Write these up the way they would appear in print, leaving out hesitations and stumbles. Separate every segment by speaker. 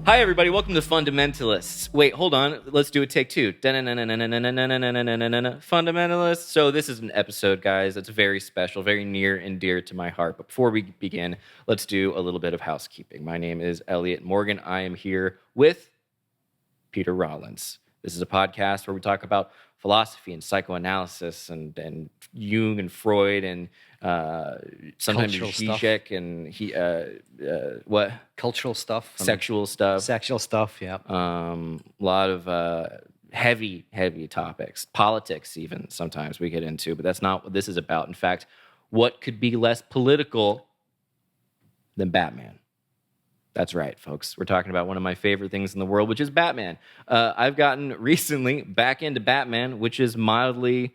Speaker 1: Hi, everybody. Welcome to Fundamentalists. Wait, hold on. Let's do a take two. Fundamentalists. So this is an episode, guys, that's very special, very near and dear to my heart. But before we begin, let's do a little bit of housekeeping. My name is Elliott Morgan. I am here with Peter Rollins. This is a podcast where we talk about philosophy and psychoanalysis and Jung and Freud and sometimes Zizek and what?
Speaker 2: Cultural stuff.
Speaker 1: Sexual stuff.
Speaker 2: Sexual stuff, yeah.
Speaker 1: A lot of heavy topics. Politics even sometimes we get into, but that's not what this is about. In fact, what could be less political than Batman? That's right, folks. We're talking about one of my favorite things in the world, which is Batman. I've gotten recently back into Batman, which is mildly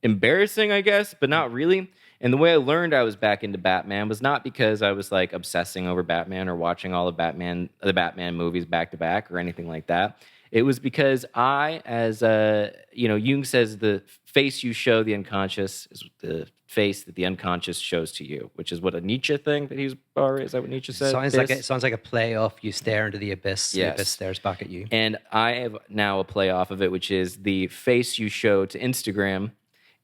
Speaker 1: embarrassing, I guess, but not really. And the way I learned I was back into Batman was not because I was like obsessing over Batman or watching all of the Batman movies back to back or anything like that. It was because I, as Jung says, the face you show the unconscious is the face that the unconscious shows to you, which is what a Nietzsche thing that he's, or is that what Nietzsche said?
Speaker 2: Sounds like a play off. You stare into the abyss, yes. The abyss stares back at you.
Speaker 1: And I have now a play off of it, which is the face you show to Instagram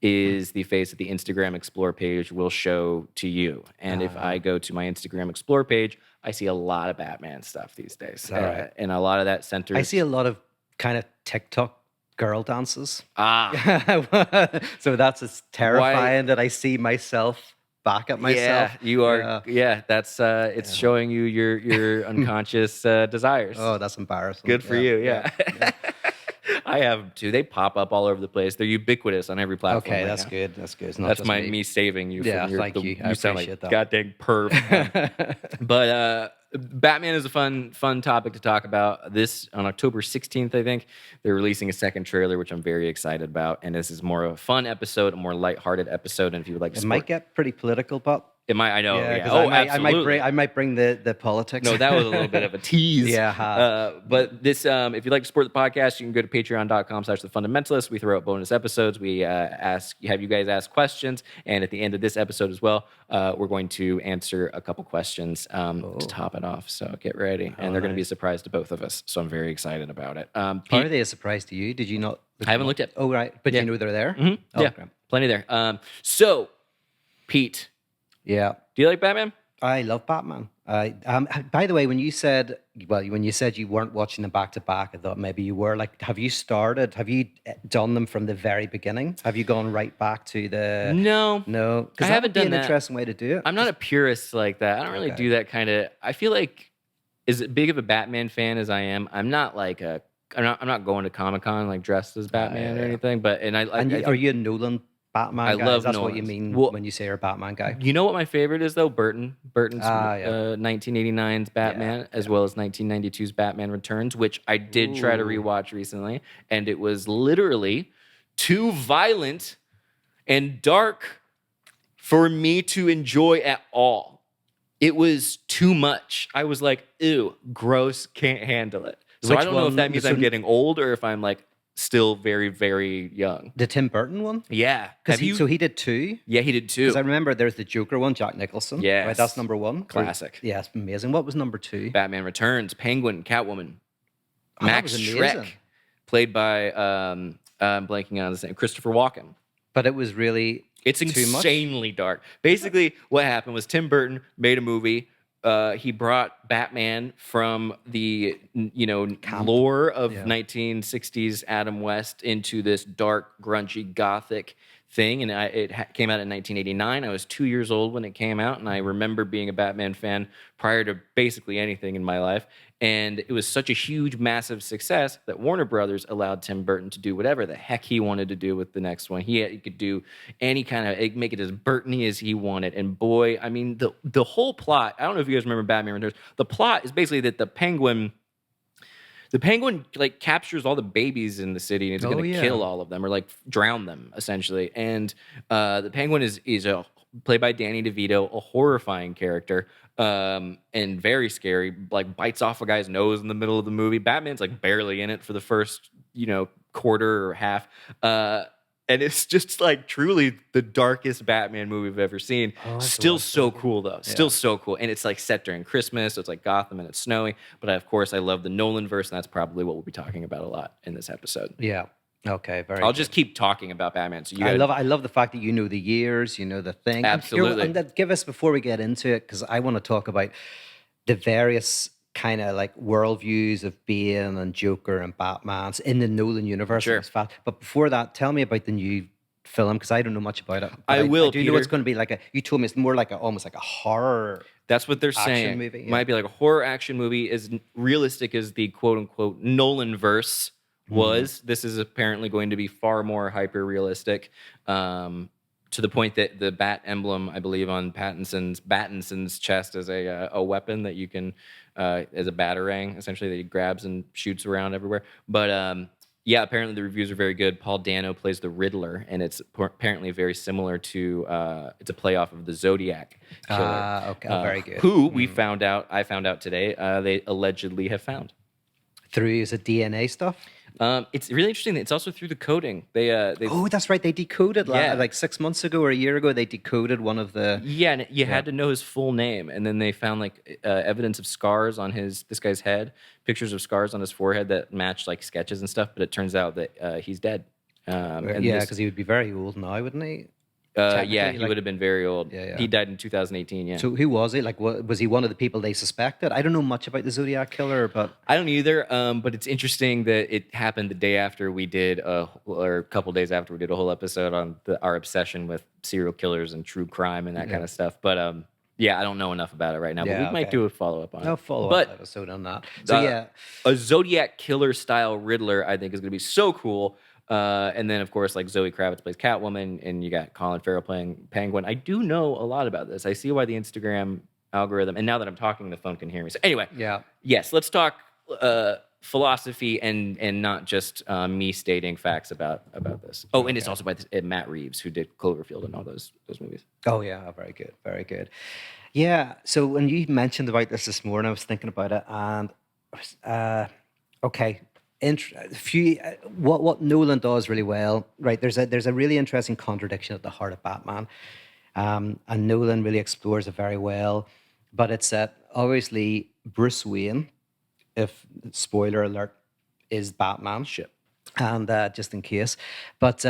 Speaker 1: is the face that the Instagram Explore page will show to you. And if I go to my Instagram Explore page, I see a lot of Batman stuff these days.
Speaker 2: Right.
Speaker 1: And a lot of that centers...
Speaker 2: I see a lot of kind of TikTok girl dances. So that's as terrifying that I see myself back at myself.
Speaker 1: Yeah, you are. Yeah, that's it's showing you your unconscious desires.
Speaker 2: Oh, that's embarrassing.
Speaker 1: Good for you. Yeah. I have them too. They pop up all over the place. They're ubiquitous on every platform.
Speaker 2: Okay, that's good. That's good. It's not
Speaker 1: that's
Speaker 2: just
Speaker 1: me saving you.
Speaker 2: Yeah,
Speaker 1: from
Speaker 2: thank you. I
Speaker 1: sound
Speaker 2: appreciate
Speaker 1: like
Speaker 2: that.
Speaker 1: Goddamn perv. But Batman is a fun topic to talk about. This on October 16th, I think they're releasing a second trailer, which I'm very excited about. And this is more of a fun episode, a more lighthearted episode. And if you would like to,
Speaker 2: it might get pretty political, but.
Speaker 1: It might, I know. Yeah.
Speaker 2: Oh,
Speaker 1: absolutely.
Speaker 2: I might bring the politics.
Speaker 1: No, that was a little bit of a tease.
Speaker 2: Yeah.
Speaker 1: But this, if you'd like to support the podcast, you can go to patreon.com/thefundamentalist. We throw out bonus episodes. We have you guys ask questions, and at the end of this episode as well, we're going to answer a couple questions to top it off. So get ready, and they're going to be a surprise to both of us. So I'm very excited about it.
Speaker 2: Are they a surprise to you? Did you not?
Speaker 1: I haven't looked yet.
Speaker 2: Oh, right, but you know they're there.
Speaker 1: Mm-hmm.
Speaker 2: Oh,
Speaker 1: yeah,
Speaker 2: okay.
Speaker 1: Plenty there. So, Pete.
Speaker 2: Yeah.
Speaker 1: Do you like Batman?
Speaker 2: I love Batman. By the way, when you said you weren't watching them back to back, I thought maybe you were. Like, have you done them from the very beginning? Have you gone right back to the?
Speaker 1: No.
Speaker 2: Because
Speaker 1: I haven't done
Speaker 2: an
Speaker 1: that.
Speaker 2: Interesting way to do it.
Speaker 1: I'm not a purist like that. I don't really do that kind of. I feel like as big of a Batman fan as I am, I'm not like I'm not going to Comic-Con like dressed as Batman or anything. But
Speaker 2: are you a Nolan Batman guy?
Speaker 1: Love
Speaker 2: That's
Speaker 1: Nolan's.
Speaker 2: what you mean when you say you're a Batman guy.
Speaker 1: You know what my favorite is though? Burton's 1989's Batman, as well as 1992's Batman Returns, which I did try to rewatch recently, and it was literally too violent and dark for me to enjoy at all. It was too much. I was like, ew, gross, can't handle it. So I don't know if that means I'm getting old or if I'm like still very, very young.
Speaker 2: The Tim Burton one?
Speaker 1: Yeah.
Speaker 2: So he did two?
Speaker 1: Yeah, he did two.
Speaker 2: Because I remember there's the Joker one, Jack Nicholson.
Speaker 1: Yeah.
Speaker 2: Right, that's number one.
Speaker 1: Classic.
Speaker 2: Yeah, it's amazing. What was number two?
Speaker 1: Batman Returns, Penguin, Catwoman.
Speaker 2: Oh,
Speaker 1: Max Schreck, played by, I'm blanking on his name, Christopher Walken.
Speaker 2: But it was really
Speaker 1: It's insanely dark. Basically, what happened was Tim Burton made a movie. He brought Batman from the lore of 1960s Adam West into this dark, grungy, gothic thing, and it came out in 1989. I was 2 years old when it came out, and I remember being a Batman fan prior to basically anything in my life. And it was such a huge, massive success that Warner Brothers allowed Tim Burton to do whatever the heck he wanted to do with the next one. He could do any kind of, make it as Burton-y as he wanted. And boy, I mean, the whole plot, I don't know if you guys remember Batman Returns, the plot is basically that the Penguin like captures all the babies in the city and is going to kill all of them or like drown them essentially. And the Penguin is played by Danny DeVito, a horrifying character and very scary. Like bites off a guy's nose in the middle of the movie. Batman's like barely in it for the first quarter or half. And it's just like truly the darkest Batman movie I've ever seen. Still so cool though. Still so cool. And it's like set during Christmas. So it's like Gotham and it's snowing. But of course, I love the Nolan verse, and that's probably what we'll be talking about a lot in this episode.
Speaker 2: Yeah. Okay. Very.
Speaker 1: I'll
Speaker 2: good.
Speaker 1: just keep talking about Batman. So
Speaker 2: I love the fact that you know the years, you know the thing.
Speaker 1: Absolutely.
Speaker 2: And that give us before we get into it, because I want to talk about the various kind of like worldviews of Bane and Joker and Batman's in the Nolan universe.
Speaker 1: Sure.
Speaker 2: But before that, tell me about the new film, because I don't know much about it.
Speaker 1: I will.
Speaker 2: I do know it's going to be like you told me it's more like almost like a horror.
Speaker 1: That's what they're saying.
Speaker 2: Movie,
Speaker 1: Might be like a horror action movie, as realistic as the quote unquote Nolan verse was. This is apparently going to be far more hyper realistic. To the point that the bat emblem, I believe, on Pattinson's chest is a weapon that you can, as a batarang, essentially, that he grabs and shoots around everywhere. But yeah, apparently the reviews are very good. Paul Dano plays the Riddler, and it's apparently very similar to, it's a playoff of the Zodiac killer.
Speaker 2: Okay, very good.
Speaker 1: Who I found out today, they allegedly have found.
Speaker 2: Through, is it DNA stuff?
Speaker 1: It's really interesting. It's also through the coding. They
Speaker 2: oh, that's right. They decoded like 6 months ago or a year ago. They decoded one of the
Speaker 1: and you had to know his full name, and then they found like evidence of scars on this guy's head, pictures of scars on his forehead that matched like sketches and stuff. But it turns out that he's dead.
Speaker 2: Because he would be very old now, wouldn't he?
Speaker 1: Yeah, he would have been very old.
Speaker 2: Yeah.
Speaker 1: He died in 2018. Yeah.
Speaker 2: So who was he? Like, was he one of the people they suspected? I don't know much about the Zodiac killer, but
Speaker 1: I don't either. But it's interesting that it happened the day after we did, or a couple days after we did a whole episode on our obsession with serial killers and true crime and that kind of stuff. But yeah, I don't know enough about it right now. But we might do a follow up on it.
Speaker 2: No follow-up episode on that. So
Speaker 1: a Zodiac killer style Riddler, I think, is going to be so cool. And then, of course, like Zoe Kravitz plays Catwoman, and you got Colin Farrell playing Penguin. I do know a lot about this. I see why the Instagram algorithm, and now that I'm talking, the phone can hear me. So anyway, yes, let's talk philosophy and not just me stating facts about this. Oh, and it's also by Matt Reeves, who did Cloverfield and all those movies.
Speaker 2: Oh yeah, very good, very good. Yeah. So when you mentioned about this morning, I was thinking about it, and okay. What Nolan does really well, right? There's a really interesting contradiction at the heart of Batman, and Nolan really explores it very well. But it's that obviously Bruce Wayne, if spoiler alert, is Batman.
Speaker 1: Shit.
Speaker 2: And just in case, but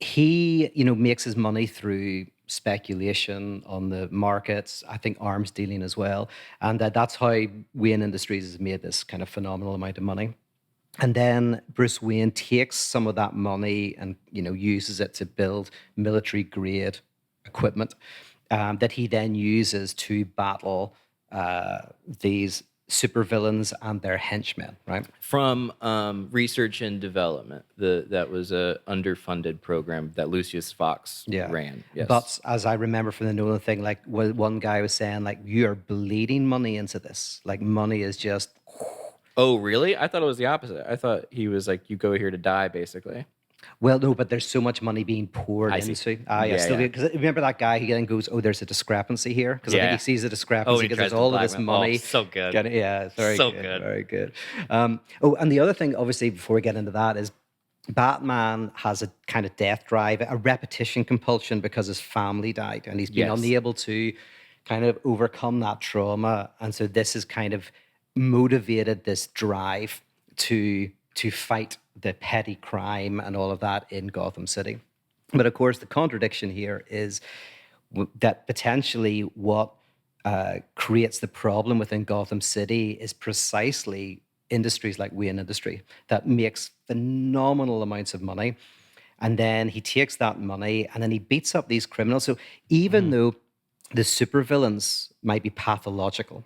Speaker 2: he makes his money through speculation on the markets, I think arms dealing as well, and that's how Wayne Industries has made this kind of phenomenal amount of money. And then Bruce Wayne takes some of that money and uses it to build military grade equipment that he then uses to battle these supervillains and their henchmen. Right
Speaker 1: from research and development, that was a underfunded program that Lucius Fox ran. Yes.
Speaker 2: But as I remember from the Nolan thing, like one guy was saying, like, you are bleeding money into this. Like, money is just.
Speaker 1: Oh, really? I thought it was the opposite. I thought he was like, you go here to die, basically.
Speaker 2: Well, no, but there's so much money being poured into. Because remember that guy, he then goes, oh, there's a discrepancy here. Because I think he sees a discrepancy because there's all of this money.
Speaker 1: Oh, so good.
Speaker 2: It's very good. Very good. And the other thing, obviously, before we get into that, is Batman has a kind of death drive, a repetition compulsion because his family died. And he's been unable to kind of overcome that trauma. And so this is kind of motivated this drive to fight the petty crime and all of that in Gotham City. But of course, the contradiction here is that potentially what creates the problem within Gotham City is precisely industries like Wayne Industry that makes phenomenal amounts of money. And then he takes that money and then he beats up these criminals. So even though the supervillains might be pathological,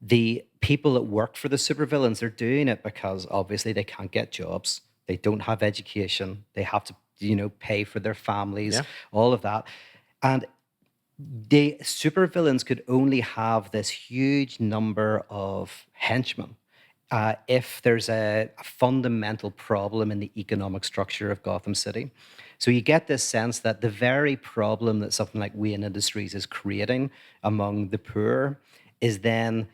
Speaker 2: the people that work for the supervillains, they're doing it because obviously they can't get jobs. They don't have education. They have to, pay for their families, all of that. And the supervillains could only have this huge number of henchmen if there's a fundamental problem in the economic structure of Gotham City. So you get this sense that the very problem that something like Wayne Industries is creating among the poor is then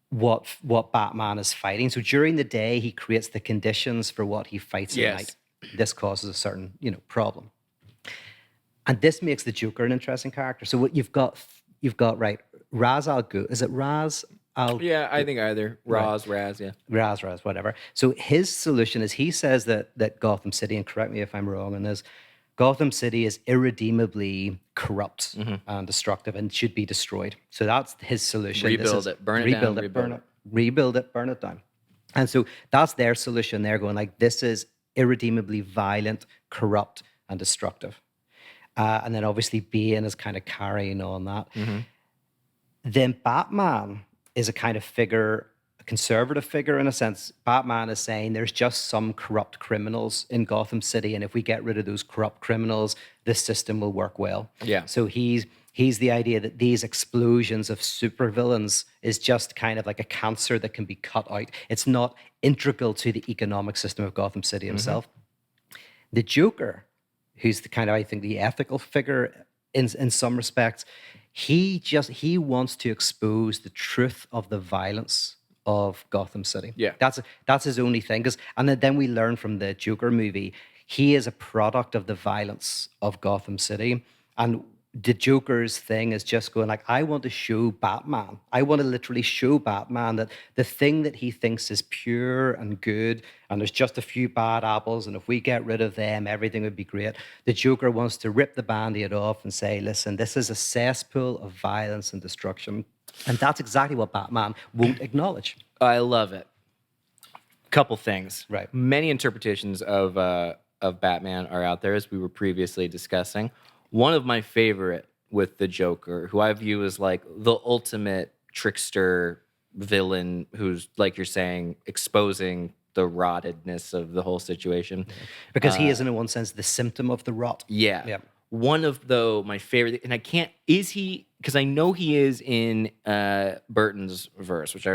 Speaker 2: what Batman is fighting. So during the day, he creates the conditions for what he fights at night. this causes a certain, problem. And this makes the Joker an interesting character. So what you've got right, Raz Al Ghul. Is it Raz Al?
Speaker 1: Yeah, I think either
Speaker 2: Right.
Speaker 1: Raz, yeah.
Speaker 2: Raz, whatever. So his solution is, he says that Gotham City, and correct me if I'm wrong on this, Gotham City is irredeemably corrupt and destructive and should be destroyed. So that's his solution.
Speaker 1: Rebuild it, burn it down, rebuild it.
Speaker 2: Rebuild it, burn it down. And so that's their solution. They're going like, this is irredeemably violent, corrupt, and destructive. And then obviously Bane is kind of carrying on that. Then Batman is a kind of figure, a conservative figure in a sense. Batman is saying there's just some corrupt criminals in Gotham City, and if we get rid of those corrupt criminals, this system will work well.
Speaker 1: Yeah.
Speaker 2: So he's the idea that these explosions of supervillains is just kind of like a cancer that can be cut out. It's not integral to the economic system of Gotham City himself. The Joker, who's the kind of, I think, the ethical figure in some respects, he wants to expose the truth of the violence of Gotham City.
Speaker 1: Yeah.
Speaker 2: That's his only thing. And then we learn from the Joker movie, he is a product of the violence of Gotham City. And the Joker's thing is just going like, I want to show Batman. I want to literally show Batman that the thing that he thinks is pure and good, and there's just a few bad apples, and if we get rid of them, everything would be great. The Joker wants to rip the Band-Aid off and say, listen, this is a cesspool of violence and destruction. And that's exactly what Batman won't acknowledge.
Speaker 1: I love it. Couple things.
Speaker 2: Right.
Speaker 1: Many interpretations of Batman are out there, as we were previously discussing. One of my favorite with the Joker, who I view as like the ultimate trickster villain, who's, like you're saying, exposing the rottedness of the whole situation.
Speaker 2: Because he is, in one sense, the symptom of the rot.
Speaker 1: Yeah. One of my favorite, and I can't, is he, because I know he is in Burton's verse, which I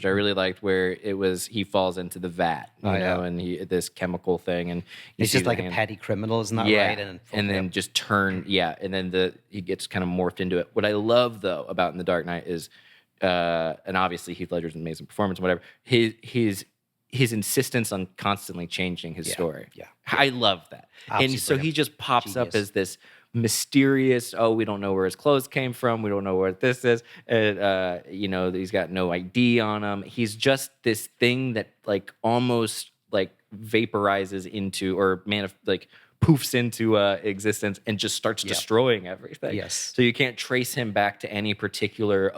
Speaker 1: really liked, where it was, he falls into the vat, you know, and this chemical thing, and
Speaker 2: he's just like a petty criminal, isn't that right?
Speaker 1: And then just and then he gets kind of morphed into it. What I love though about In the Dark Knight is, and obviously Heath Ledger's an amazing performance, whatever, his insistence on constantly changing his story. Yeah. I love that. Absolutely. And so he just pops up as this mysterious, we don't know where his clothes came from. We don't know what this is. And, he's got no ID on him. He's just this thing that like almost like vaporizes into, or poofs into existence and just starts destroying everything.
Speaker 2: Yes.
Speaker 1: So you can't trace him back to any particular,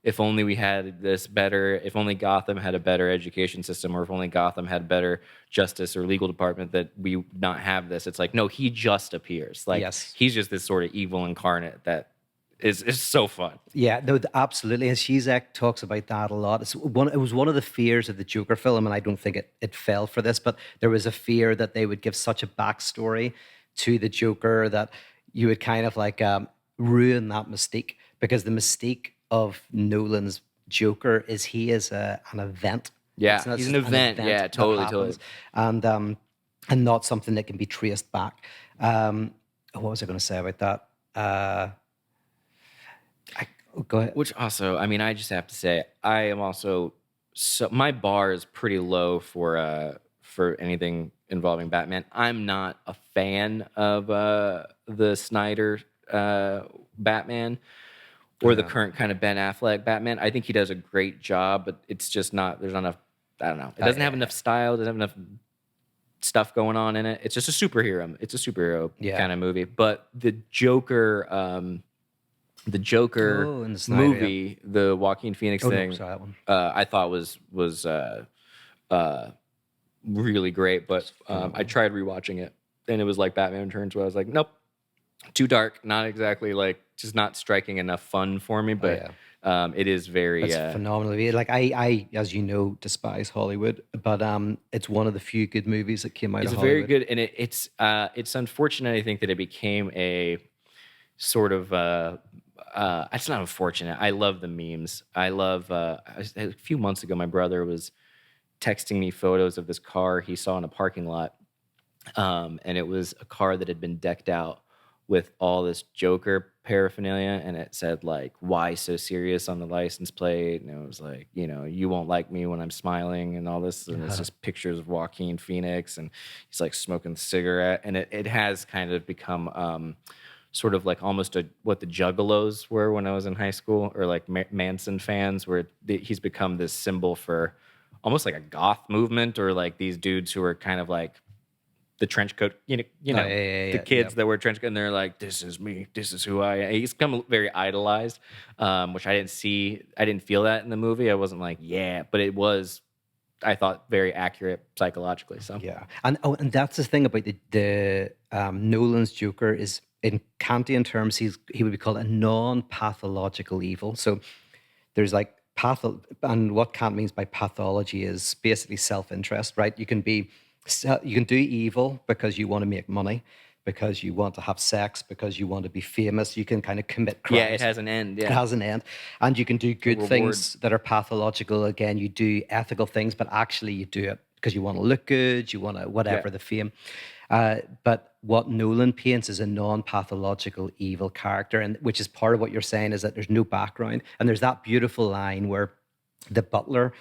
Speaker 1: if only we had this better, if only Gotham had a better education system, or if only Gotham had better justice or legal department, that we not have this. It's like, no, he just appears. Like, he's just this sort of evil incarnate that is so fun.
Speaker 2: Yeah, no, absolutely. And Zizek talks about that a lot. It was one of the fears of the Joker film, and I don't think it fell for this, but there was a fear that they would give such a backstory to the Joker that you would kind of like ruin that mystique, because the mystique of Nolan's Joker is he is an event.
Speaker 1: Yeah, he's an event. Yeah, totally.
Speaker 2: And not something that can be traced back. What was I going to say about that? Go ahead.
Speaker 1: Which also, I mean, I just have to say, I am also my bar is pretty low for anything involving Batman. I'm not a fan of the Snyder Batman. Or the current kind of Ben Affleck Batman. I think he does a great job, but it's just not, there's not enough, I don't know. It doesn't have enough style, doesn't have enough stuff going on in it. It's just a superhero. It's a superhero kind of movie. But the Joker movie, the Joaquin Phoenix thing, I thought was really great. But I tried rewatching it, and it was like Batman Returns, where I was like, nope, too dark, not exactly like, just not striking enough fun for me, but it is very
Speaker 2: phenomenal. Like I, as you know, despise Hollywood, but it's one of the few good movies that came out of Hollywood.
Speaker 1: It's very good, and it's unfortunate, I think, that it became a sort of it's not unfortunate. I love the memes. I love a few months ago, my brother was texting me photos of this car he saw in a parking lot, and it was a car that had been decked out with all this Joker paraphernalia, and it said like, "Why so serious?" on the license plate, and it was like, "You won't like me when I'm smiling," and all this, and it's just pictures of Joaquin Phoenix, and he's like smoking a cigarette, and it has kind of become sort of like almost what the Juggalos were when I was in high school, or like Manson fans, where he's become this symbol for almost like a goth movement, or like these dudes who are kind of like the trench coat, the kids that wear trench coat, and they're like, "This is me, this is who I am." He's become very idolized, which I didn't feel that in the movie. I wasn't like, yeah, but it was, I thought, very accurate psychologically. So
Speaker 2: Yeah, and that's the thing about the Nolan's Joker is, in Kantian terms, he would be called a non-pathological evil. So there's like and what Kant means by pathology is basically self-interest, right? You can do evil because you want to make money, because you want to have sex, because you want to be famous. You can kind of commit crimes.
Speaker 1: Yeah, it has an end. Yeah,
Speaker 2: it has an end. And you can do good things that are pathological. Again, you do ethical things, but actually you do it because you want to look good, you want to whatever the fame. But what Nolan paints is a non-pathological evil character, and which is part of what you're saying, is that there's no background. And there's that beautiful line where the butler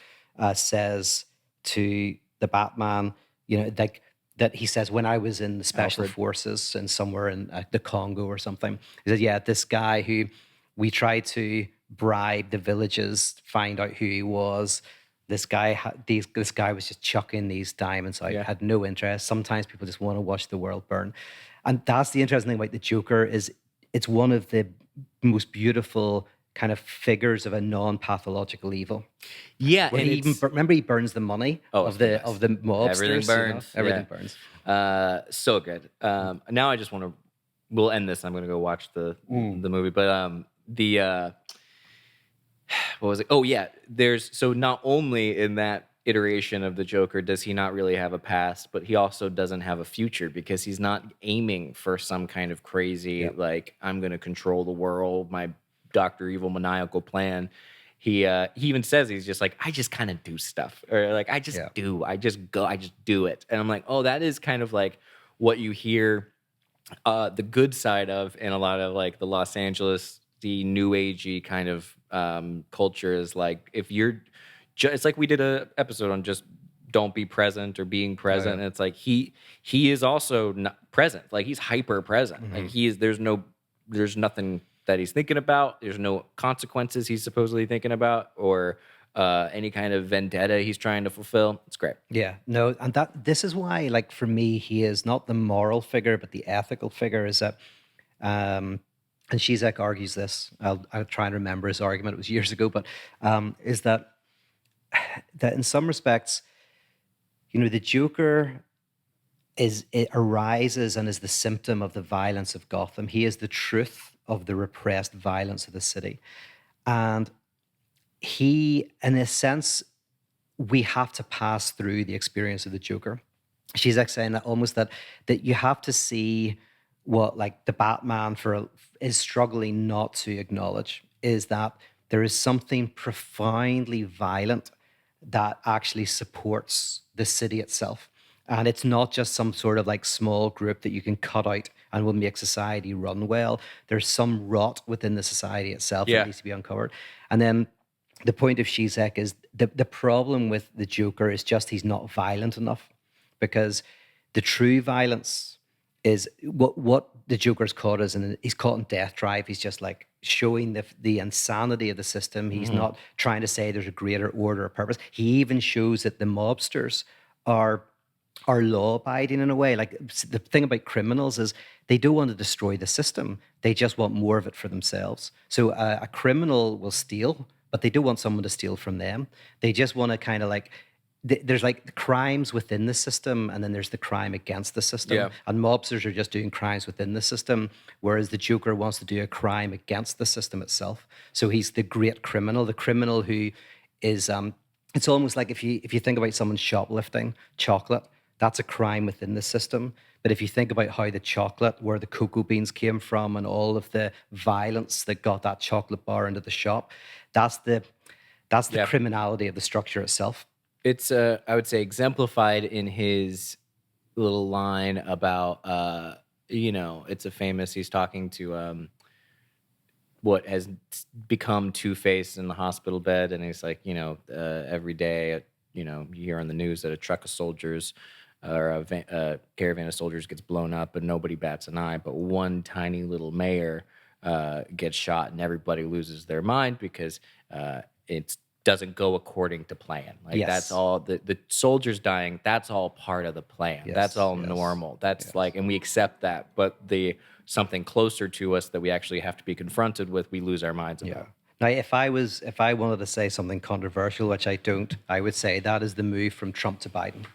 Speaker 2: says to the Batman, like that he says, when I was in the special forces and somewhere in the Congo or something, he says, yeah, this guy who we tried to bribe the villages, find out who he was. This guy was just chucking these diamonds out, had no interest. Sometimes people just want to watch the world burn. And that's the interesting thing about the Joker, is it's one of the most beautiful kind of figures of a non-pathological evil.
Speaker 1: Yeah,
Speaker 2: and remember he burns the money of the mobsters.
Speaker 1: Everything burns.
Speaker 2: Everything burns.
Speaker 1: So good. Now I just want to. We'll end this. I'm going to go watch the movie, but what was it? Oh yeah, so not only in that iteration of the Joker does he not really have a past, but he also doesn't have a future, because he's not aiming for some kind of crazy like, I'm going to control the world, my Dr. Evil maniacal plan. He even says, he's just like, I just kind of do stuff, or like, I just do it. And I'm like, oh, that is kind of like what you hear the good side of in a lot of like the Los Angeles, the new agey kind of culture, is like, if you're it's like we did a episode on just don't be present or being present. And it's like he is also not present, like he's hyper present. Like there's nothing that he's thinking about, there's no consequences he's supposedly thinking about, or any kind of vendetta he's trying to fulfill. It's great.
Speaker 2: Yeah, no, and this is why, like, for me, he is not the moral figure, but the ethical figure. Is that and Zizek argues this. I'll try and remember his argument. It was years ago, but is that in some respects, the Joker arises and is the symptom of the violence of Gotham. He is the truth of the repressed violence of the city, and he, in a sense, we have to pass through the experience of the Joker. She's like saying that almost that you have to see what, like, the Batman is struggling not to acknowledge, is that there is something profoundly violent that actually supports the city itself. And it's not just some sort of like small group that you can cut out and will make society run well. There's some rot within the society itself that needs to be uncovered. And then the point of Zizek is the problem with the Joker is just he's not violent enough, because the true violence is what the Joker's caught is, and he's caught in Death Drive. He's just like showing the insanity of the system. He's not trying to say there's a greater order or purpose. He even shows that the mobsters are law-abiding in a way. Like, the thing about criminals is they don't want to destroy the system. They just want more of it for themselves. So a criminal will steal, but they don't want someone to steal from them. They just want to kind of like, there's like crimes within the system, and then there's the crime against the system. Yeah. And mobsters are just doing crimes within the system, whereas the Joker wants to do a crime against the system itself. So he's the great criminal, the criminal who is, it's almost like if you think about someone shoplifting chocolate, that's a crime within the system. But if you think about how the chocolate, where the cocoa beans came from, and all of the violence that got that chocolate bar into the shop, that's the criminality of the structure itself.
Speaker 1: It's, I would say, exemplified in his little line about it's a famous. He's talking to what has become Two-Face in the hospital bed, and he's like, every day, you hear on the news that a truck of soldiers or a caravan of soldiers gets blown up, and nobody bats an eye, but one tiny little mayor gets shot, and everybody loses their mind because it doesn't go according to plan. Like that's all the soldiers dying. That's all part of the plan. That's all normal. That's like, and we accept that. But something closer to us that we actually have to be confronted with, we lose our minds about.
Speaker 2: Now, if I wanted to say something controversial, which I don't, I would say that is the move from Trump to Biden.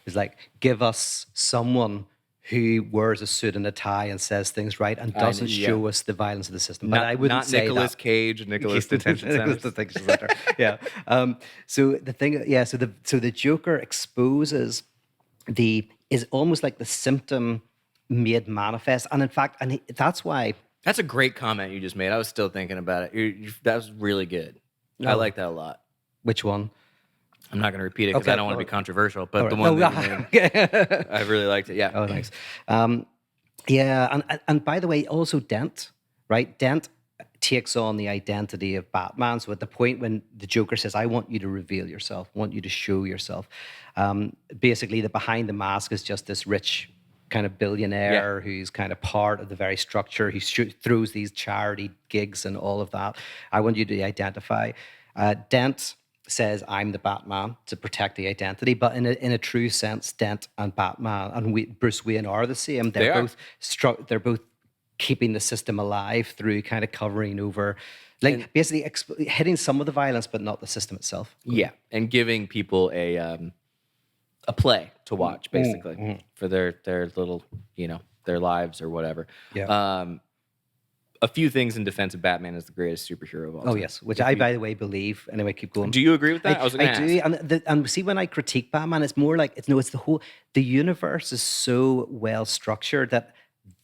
Speaker 2: It's like, give us someone who wears a suit and a tie and says things right and doesn't show us the violence of the system. But I wouldn't say
Speaker 1: Nicolas
Speaker 2: that.
Speaker 1: Cage, Nicolas Detention Center.
Speaker 2: Nicolas Detention Center. Yeah. So the thing, so the Joker exposes is almost like the symptom made manifest, and in fact, that's why.
Speaker 1: That's a great comment you just made. I was still thinking about it. That was really good. I like that a lot.
Speaker 2: Which one?
Speaker 1: I'm not going to repeat it because I don't want to be controversial, but
Speaker 2: right.
Speaker 1: the one I really liked it. Yeah.
Speaker 2: Oh, thanks. And by the way, also Dent, right? Dent takes on the identity of Batman. So at the point when the Joker says, I want you to reveal yourself, want you to show yourself, basically the behind the mask is just this rich kind of billionaire who's kind of part of the very structure. He throws these charity gigs and all of that. I want you to identify. Dent says, I'm the Batman to protect the identity, but in a true sense, Dent and Batman and Bruce Wayne are the same. They're both keeping the system alive through kind of covering over, like basically hitting some of the violence, but not the system itself.
Speaker 1: Yeah, and giving people a play to watch, basically, for their little, their lives or whatever.
Speaker 2: Yeah.
Speaker 1: A few things in defense of Batman is the greatest superhero of all time.
Speaker 2: Oh, yes, which I, by the way, believe. Anyway, keep going.
Speaker 1: Do you agree with that?
Speaker 2: I do. And see, when I critique Batman, it's more like, it's the universe is so well structured that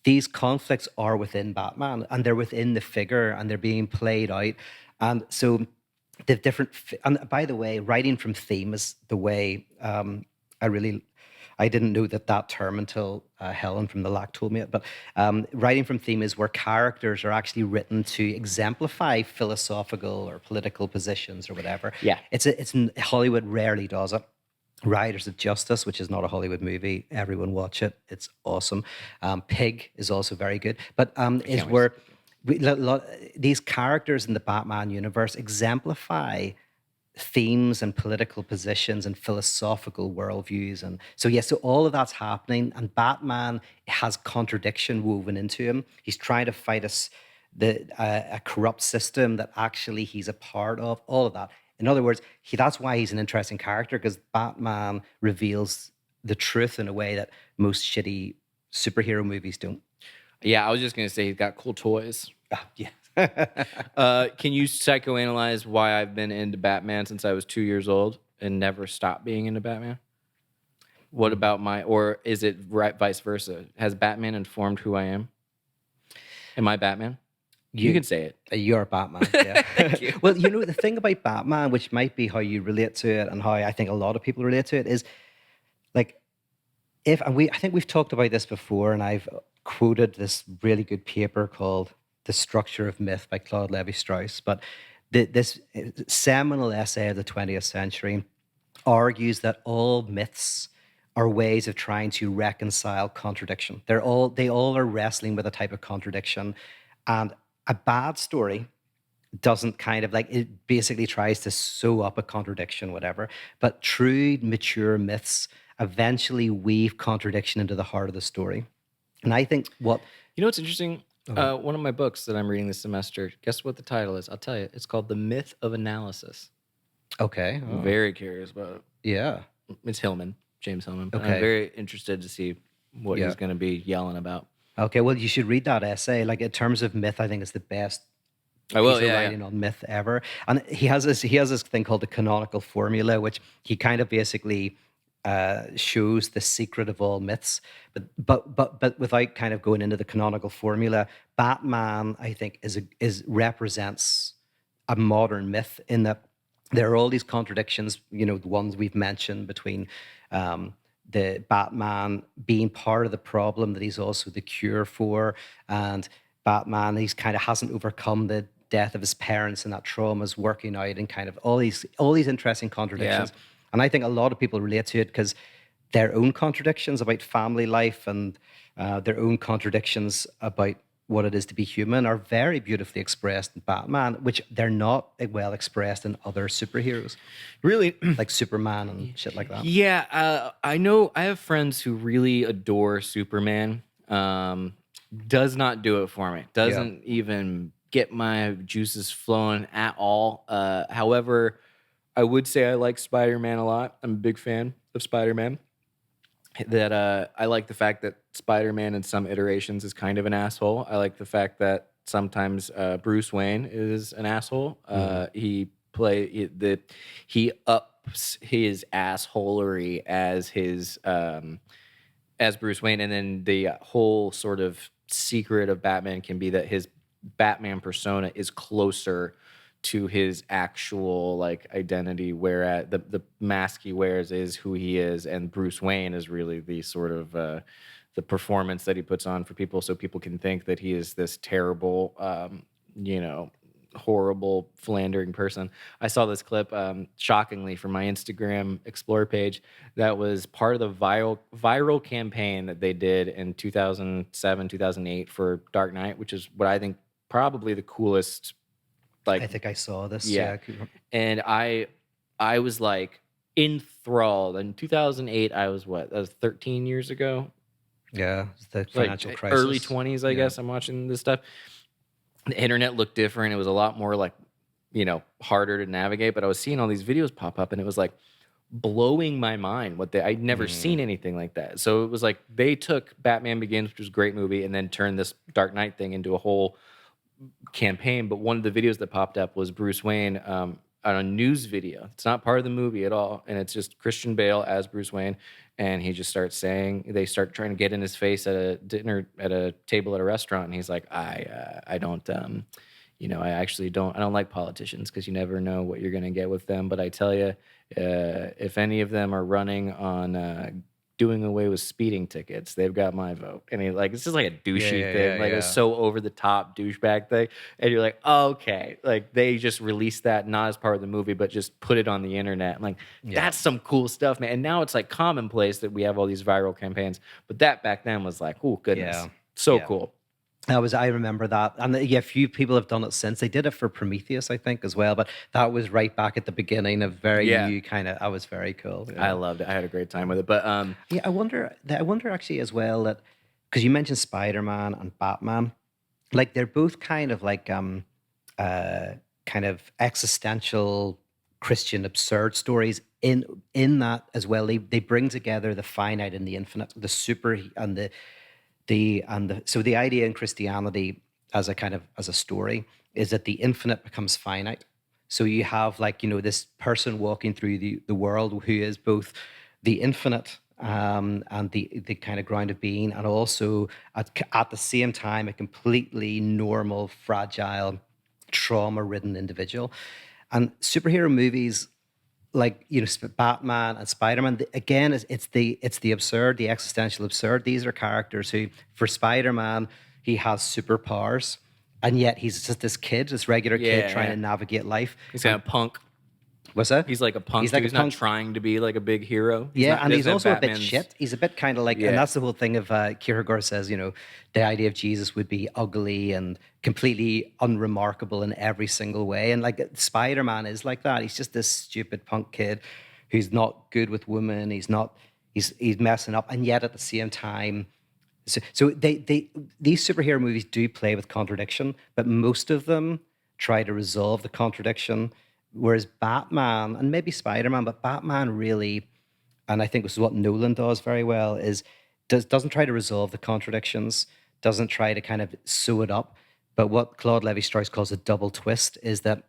Speaker 2: these conflicts are within Batman and they're within the figure and they're being played out. And so the different, and by the way, writing from theme is the way I didn't know that term until Helen from The Lack told me it. But writing from theme is where characters are actually written to exemplify philosophical or political positions or whatever.
Speaker 1: Yeah,
Speaker 2: it's Hollywood rarely does it. Riders of Justice, which is not a Hollywood movie, everyone watch it. It's awesome. Pig is also very good. But is where these characters in the Batman universe exemplify themes and political positions and philosophical worldviews. And so all of that's happening, and Batman has contradiction woven into him. He's trying to fight a corrupt system that actually he's a part of, all of that. In other words, that's why he's an interesting character, because Batman reveals the truth in a way that most shitty superhero movies don't.
Speaker 1: Yeah, I was just going to say he's got cool toys.
Speaker 2: Yeah.
Speaker 1: Can you psychoanalyze why I've been into Batman since I was 2 years old and never stopped being into Batman? What about or is it vice versa? Has Batman informed who I am? Am I Batman? You can say it.
Speaker 2: You're Batman. Yeah.
Speaker 1: Thank you.
Speaker 2: Well, the thing about Batman, which might be how you relate to it and how I think a lot of people relate to it, is like, I think we've talked about this before, and I've quoted this really good paper called The Structure of Myth by Claude Lévi-Strauss. But this seminal essay of the 20th century argues that all myths are ways of trying to reconcile contradiction. They all are wrestling with a type of contradiction, and a bad story doesn't it basically tries to sew up a contradiction, whatever. But true, mature myths eventually weave contradiction into the heart of the story. And I think
Speaker 1: what's interesting? One of my books that I'm reading this semester, guess what the title is? I'll tell you. It's called The Myth of Analysis.
Speaker 2: Okay.
Speaker 1: I'm very curious about it.
Speaker 2: Yeah.
Speaker 1: It's Hillman, James Hillman.
Speaker 2: Okay.
Speaker 1: I'm very interested to see what he's going to be yelling about.
Speaker 2: Okay, well, you should read that essay. Like, in terms of myth, I think it's the best piece of writing on myth ever. And he has this thing called the canonical formula, which he kind of basically shows the secret of all myths. But without kind of going into the canonical formula, Batman, I think, represents a modern myth in that there are all these contradictions, the ones we've mentioned between the Batman being part of the problem that he's also the cure for, and Batman, he's kind of hasn't overcome the death of his parents, and that trauma is working out, and kind of all these interesting
Speaker 1: Yeah.
Speaker 2: contradictions. And I think a lot of people relate to it because their own contradictions about family life and their own contradictions about what it is to be human are very beautifully expressed in Batman, which they're not well expressed in other superheroes
Speaker 1: Really.
Speaker 2: like Superman and shit like that.
Speaker 1: Yeah, I know. I have friends who really adore Superman. Does not do it for me.
Speaker 2: Yeah.
Speaker 1: Doesn't even get my juices flowing at all. However, I would say I like Spider-Man a lot. I'm a big fan of Spider-Man. That I like the fact that Spider-Man in some iterations is kind of an asshole. I like the fact that sometimes Bruce Wayne is an asshole. He ups his assholery as Bruce Wayne, and then the whole sort of secret of Batman can be that his Batman persona is closer to his actual like identity, whereas the mask he wears is who he is, and Bruce Wayne is really the sort of the performance that he puts on for people, so people can think that he is this terrible, horrible, philandering person. I saw this clip, shockingly, from my Instagram Explore page that was part of the viral campaign that they did in 2007, 2008 for Dark Knight, which is what I think probably the coolest. Like,
Speaker 2: I think I saw this.
Speaker 1: yeah.
Speaker 2: I could
Speaker 1: And I was like enthralled. In 2008, I was what? That was 13 years ago.
Speaker 2: yeah, it's the
Speaker 1: Like
Speaker 2: financial crisis.
Speaker 1: early 20s, I guess. I'm watching this stuff. The internet looked different. It was a lot more like, harder to navigate. But I was seeing all these videos pop up, and it was like blowing my mind. I'd never seen anything like that. So it was like they took Batman Begins, which was a great movie, and then turned this Dark Knight thing into a whole campaign. But one of the videos that popped up was Bruce Wayne on a news video. It's not part of the movie at all, and it's just Christian Bale as Bruce Wayne, and he just starts saying, they start trying to get in his face at a dinner at a table at a restaurant, and he's like, I don't I don't like politicians because you never know what you're going to get with them, but I tell you, if any of them are running on doing away with speeding tickets, they've got my vote. And it's just like a douchey thing. It was so over the top douchebag thing. And you're like, oh, okay. Like they just released that not as part of the movie, but just put it on the internet. Like that's some cool stuff, man. And now it's like commonplace that we have all these viral campaigns. But that back then was like, oh goodness.
Speaker 2: Yeah.
Speaker 1: So cool.
Speaker 2: I remember that, and a few people have done it since. They did it for Prometheus, I think, as well. But that was right back at the beginning of very new kind of. That was very cool.
Speaker 1: I loved it. I had a great time with it. But
Speaker 2: I wonder actually as well that because you mentioned Spider-Man and Batman, like they're both kind of like kind of existential Christian absurd stories in that as well. They bring together the finite and the infinite, the super and so the idea in Christianity as a story is that the infinite becomes finite. So you have this person walking through the world who is both the infinite and the kind of ground of being, and also at the same time a completely normal, fragile, trauma-ridden individual. And superhero movies like Batman and Spider-Man again it's the absurd, the existential absurd. These are characters who, for Spider-Man, he has superpowers, and yet he's just this kid, this regular kid trying to navigate life.
Speaker 1: He's kind of punk.
Speaker 2: What's that?
Speaker 1: He's like a punk. He's not trying to be like a big hero.
Speaker 2: And he's also a bit shit. He's a bit kind of like, and that's the whole thing of Kierkegaard says, the idea of Jesus would be ugly and completely unremarkable in every single way. And like Spider-Man is like that. He's just this stupid punk kid who's not good with women. He's messing up. And yet at the same time, so these superhero movies do play with contradiction, but most of them try to resolve the contradiction. Whereas Batman, and maybe Spider-Man, but Batman really, and I think this is what Nolan does very well, doesn't try to resolve the contradictions, doesn't try to kind of sew it up. But what Claude Lévi-Strauss calls a double twist is that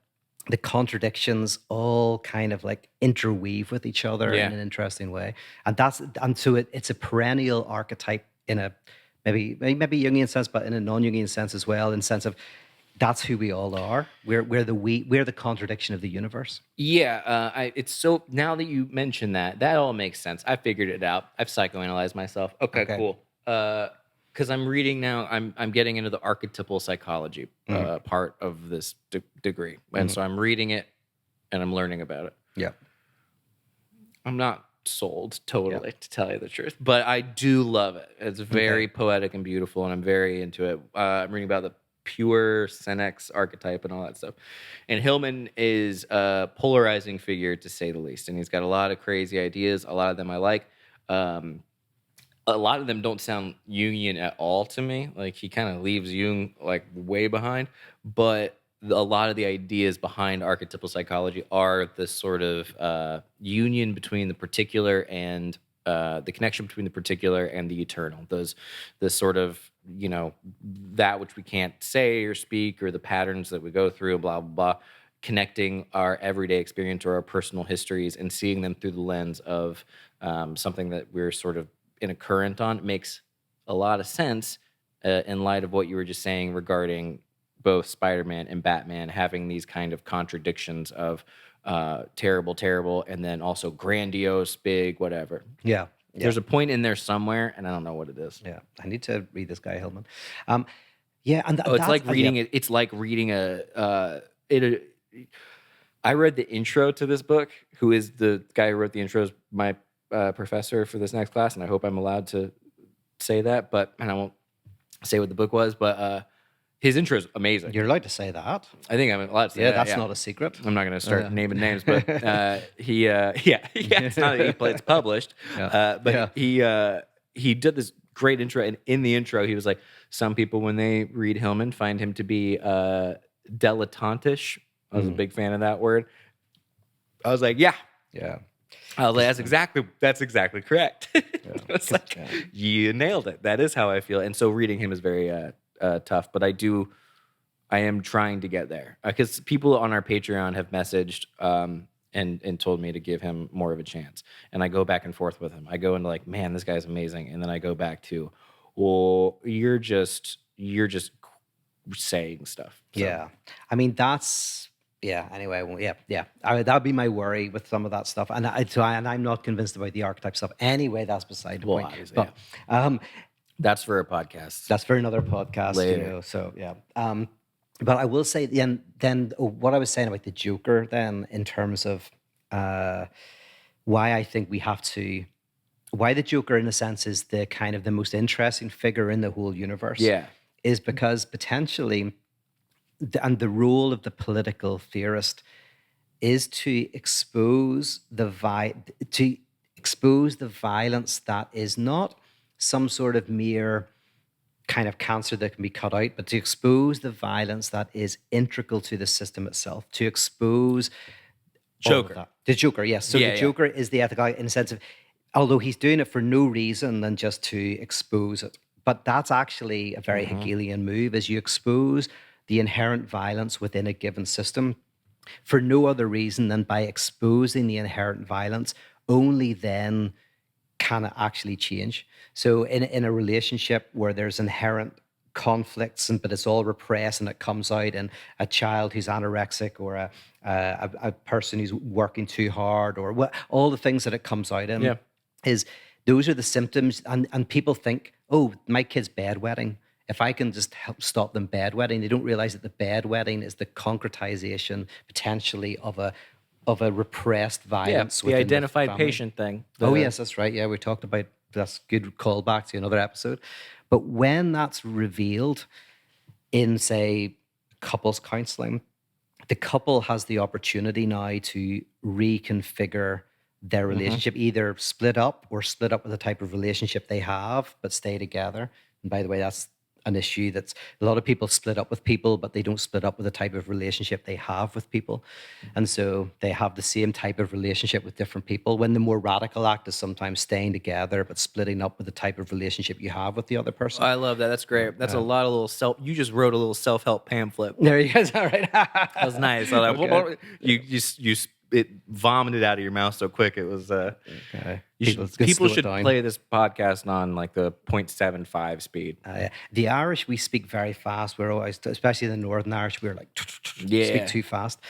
Speaker 2: the contradictions all kind of like interweave with each other in an interesting way. And so it's a perennial archetype in a maybe Jungian sense, but in a non-Jungian sense as well, in the sense of that's who we all are. We're the contradiction of the universe.
Speaker 1: Yeah, it's so now that you mention that all makes sense. I figured it out. I've psychoanalyzed myself. Okay. Cool. Because I'm reading now, I'm getting into the archetypal psychology part of this degree, and so I'm reading it and I'm learning about it.
Speaker 2: Yeah,
Speaker 1: I'm not sold totally, to tell you the truth, but I do love it. It's very poetic and beautiful, and I'm very into it. I'm reading about the pure Senex archetype and all that stuff. And Hillman is a polarizing figure, to say the least, and he's got a lot of crazy ideas. A lot of them I like. A lot of them don't sound Jungian at all to me. Like, he kind of leaves Jung like way behind, but a lot of the ideas behind archetypal psychology are this sort of union between the particular and the connection between the particular and the eternal. This sort of, that which we can't say or speak, or the patterns that we go through, blah, blah, blah, connecting our everyday experience or our personal histories and seeing them through the lens of something that we're sort of in a current on. It makes a lot of sense in light of what you were just saying regarding both Spider-Man and Batman having these kind of contradictions of terrible, and then also grandiose, big, whatever.
Speaker 2: Yeah.
Speaker 1: There's a point in there somewhere, and I don't know what it is.
Speaker 2: Yeah, I need to read this guy Hillman.
Speaker 1: And it's like reading it. It's like reading I read the intro to this book. Who is the guy who wrote the intro? Is my professor for this next class, and I hope I'm allowed to say that, and I won't say what the book was, but his intro is amazing.
Speaker 2: You're allowed to say that.
Speaker 1: I think I'm allowed to say that.
Speaker 2: Yeah, that's not a secret.
Speaker 1: I'm not going to start naming names, but it's not that it's published, but he did this great intro, and in the intro, he was like, some people, when they read Hillman, find him to be dilettantish. I was a big fan of that word. I was like, yeah. I was like, that's exactly correct. It's like, you nailed it. That is how I feel. And so reading him is very tough, but I am trying to get there because people on our Patreon have messaged and told me to give him more of a chance. And I go back and forth with him. I go into like, man, this guy's amazing. And then I go back to, well, you're just saying stuff. So.
Speaker 2: Yeah. I mean, that's, anyway, that'd be my worry with some of that stuff. And I'm not convinced about the archetype stuff. Anyway, that's beside the point. But,
Speaker 1: that's for a podcast.
Speaker 2: That's for another podcast.
Speaker 1: Later.
Speaker 2: So, yeah. But I will say, then what I was saying about the Joker, then, in terms of why I think why the Joker, in a sense, is the kind of the most interesting figure in the whole universe.
Speaker 1: Yeah.
Speaker 2: Is because potentially, and the role of the political theorist is to expose the violence that is not some sort of mere kind of cancer that can be cut out, but to expose the violence that is integral to the system itself, to expose
Speaker 1: Joker.
Speaker 2: The Joker, yes. So the Joker is the ethical, in the sense of, although he's doing it for no reason than just to expose it. But that's actually a very Hegelian move, is you expose the inherent violence within a given system for no other reason than by exposing the inherent violence. Only then can it actually change. So in a relationship where there's inherent conflicts, but it's all repressed and it comes out in a child who's anorexic, or a person who's working too hard, or all the things that it comes out in, is those are the symptoms. And people think, oh, my kid's bedwetting. If I can just help stop them bedwetting, they don't realize that the bedwetting is the concretization potentially of a repressed violence.
Speaker 1: The identified patient thing.
Speaker 2: Yes, that's right. Yeah, we talked about, that's good callback to another episode. But when that's revealed in, say, couples counseling, the couple has the opportunity now to reconfigure their relationship, either split up or split up with the type of relationship they have, but stay together. And by the way, that's an issue. That's a lot of people split up with people, but they don't split up with the type of relationship they have with people. And so they have the same type of relationship with different people, when the more radical act is sometimes staying together, but splitting up with the type of relationship you have with the other person.
Speaker 1: I love that. That's great. That's a lot of little you just wrote a little self-help pamphlet.
Speaker 2: There you go. All right.
Speaker 1: That was nice. Okay. it vomited out of your mouth so quick. It was
Speaker 2: Okay.
Speaker 1: people should play this podcast on like the 0.75 speed.
Speaker 2: The Irish, we speak very fast. We're always, especially the Northern Irish, we're like
Speaker 1: Yeah.
Speaker 2: speak too fast.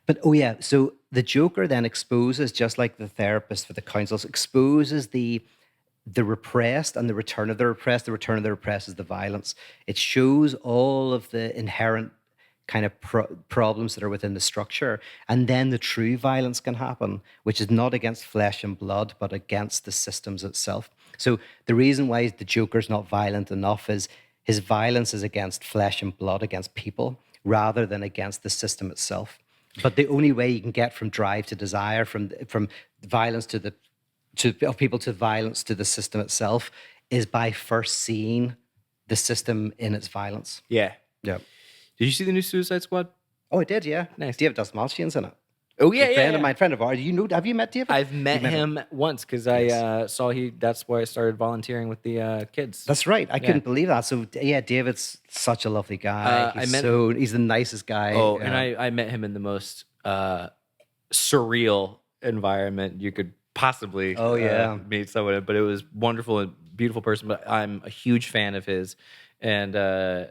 Speaker 2: But so the Joker then exposes, just like the therapist for the councils, exposes the repressed and the return of the repressed. The return of the repressed is the violence. It shows all of the inherent kind of problems that are within the structure. And then the true violence can happen, which is not against flesh and blood, but against the systems itself. So the reason why the Joker's not violent enough is his violence is against flesh and blood, against people, rather than against the system itself. But the only way you can get from drive to desire, from violence of people to violence to the system itself, is by first seeing the system in its violence.
Speaker 1: Yeah.
Speaker 2: Yeah.
Speaker 1: Did you see the new Suicide Squad?
Speaker 2: Oh, I did, yeah.
Speaker 1: Nice.
Speaker 2: David Dastmalchian's in it.
Speaker 1: Oh, yeah,
Speaker 2: Friend of ours. Have you met David?
Speaker 1: I've met him once because I saw that's why I started volunteering with the kids.
Speaker 2: That's right. I couldn't believe that. So, yeah, David's such a lovely guy. He's the nicest guy.
Speaker 1: Oh, and I met him in the most surreal environment you could possibly meet someone in. But it was wonderful and beautiful person. But I'm a huge fan of his. And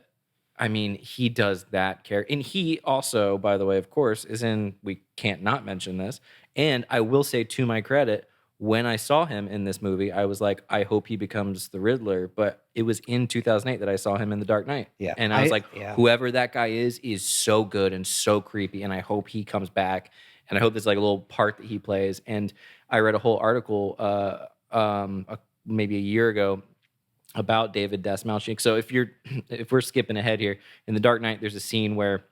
Speaker 1: I mean, he does that character. And he also, by the way, of course, is in, we can't not mention this. And I will say, to my credit, when I saw him in this movie, I was like, I hope he becomes the Riddler. But it was in 2008 that I saw him in The Dark Knight.
Speaker 2: Yeah.
Speaker 1: And I was like, whoever that guy is so good and so creepy. And I hope he comes back. And I hope there's like a little part that he plays. And I read a whole article maybe a year ago about David Dastmalchian. So if we're skipping ahead here, in The Dark Knight, there's a scene where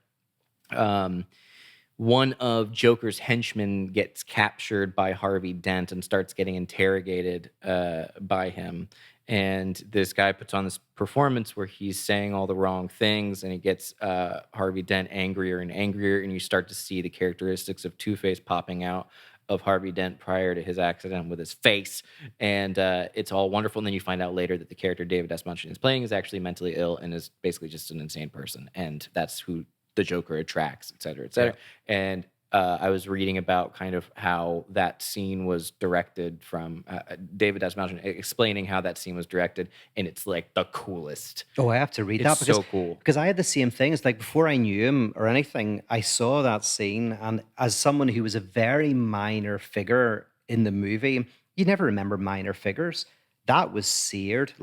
Speaker 1: one of Joker's henchmen gets captured by Harvey Dent and starts getting interrogated by him. And this guy puts on this performance where he's saying all the wrong things, and it gets Harvey Dent angrier and angrier, and you start to see the characteristics of Two-Face popping out of Harvey Dent prior to his accident with his face, and it's all wonderful. And then you find out later that the character David Dastmalchian is playing is actually mentally ill and is basically just an insane person, and that's who the Joker attracts, et cetera, et cetera. Yeah. And I was reading about kind of how that scene was directed from David Dastmalchian explaining how that scene was directed, and it's like the coolest.
Speaker 2: Oh, I have to read that.
Speaker 1: It's so cool.
Speaker 2: Because I had the same thing. It's like before I knew him or anything, I saw that scene, and as someone who was a very minor figure in the movie, you never remember minor figures. That was seared.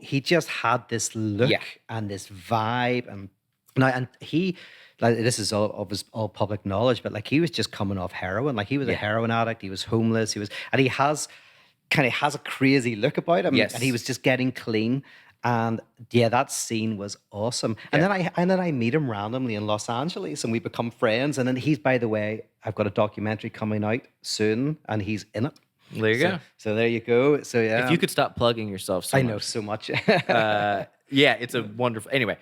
Speaker 2: He just had this look and this vibe, and he. Like, this is all public knowledge, but like he was just coming off heroin. Like he was a heroin addict. He was homeless. And he has a crazy look about him.
Speaker 1: Yes.
Speaker 2: And he was just getting clean. And yeah, that scene was awesome. Yeah. And then I meet him randomly in Los Angeles, and we become friends. And then he's, by the way, I've got a documentary coming out soon, and he's in it.
Speaker 1: There you go.
Speaker 2: So there you go. So yeah,
Speaker 1: if you could stop plugging yourself,
Speaker 2: I know so much.
Speaker 1: Yeah, it's a wonderful. Anyway.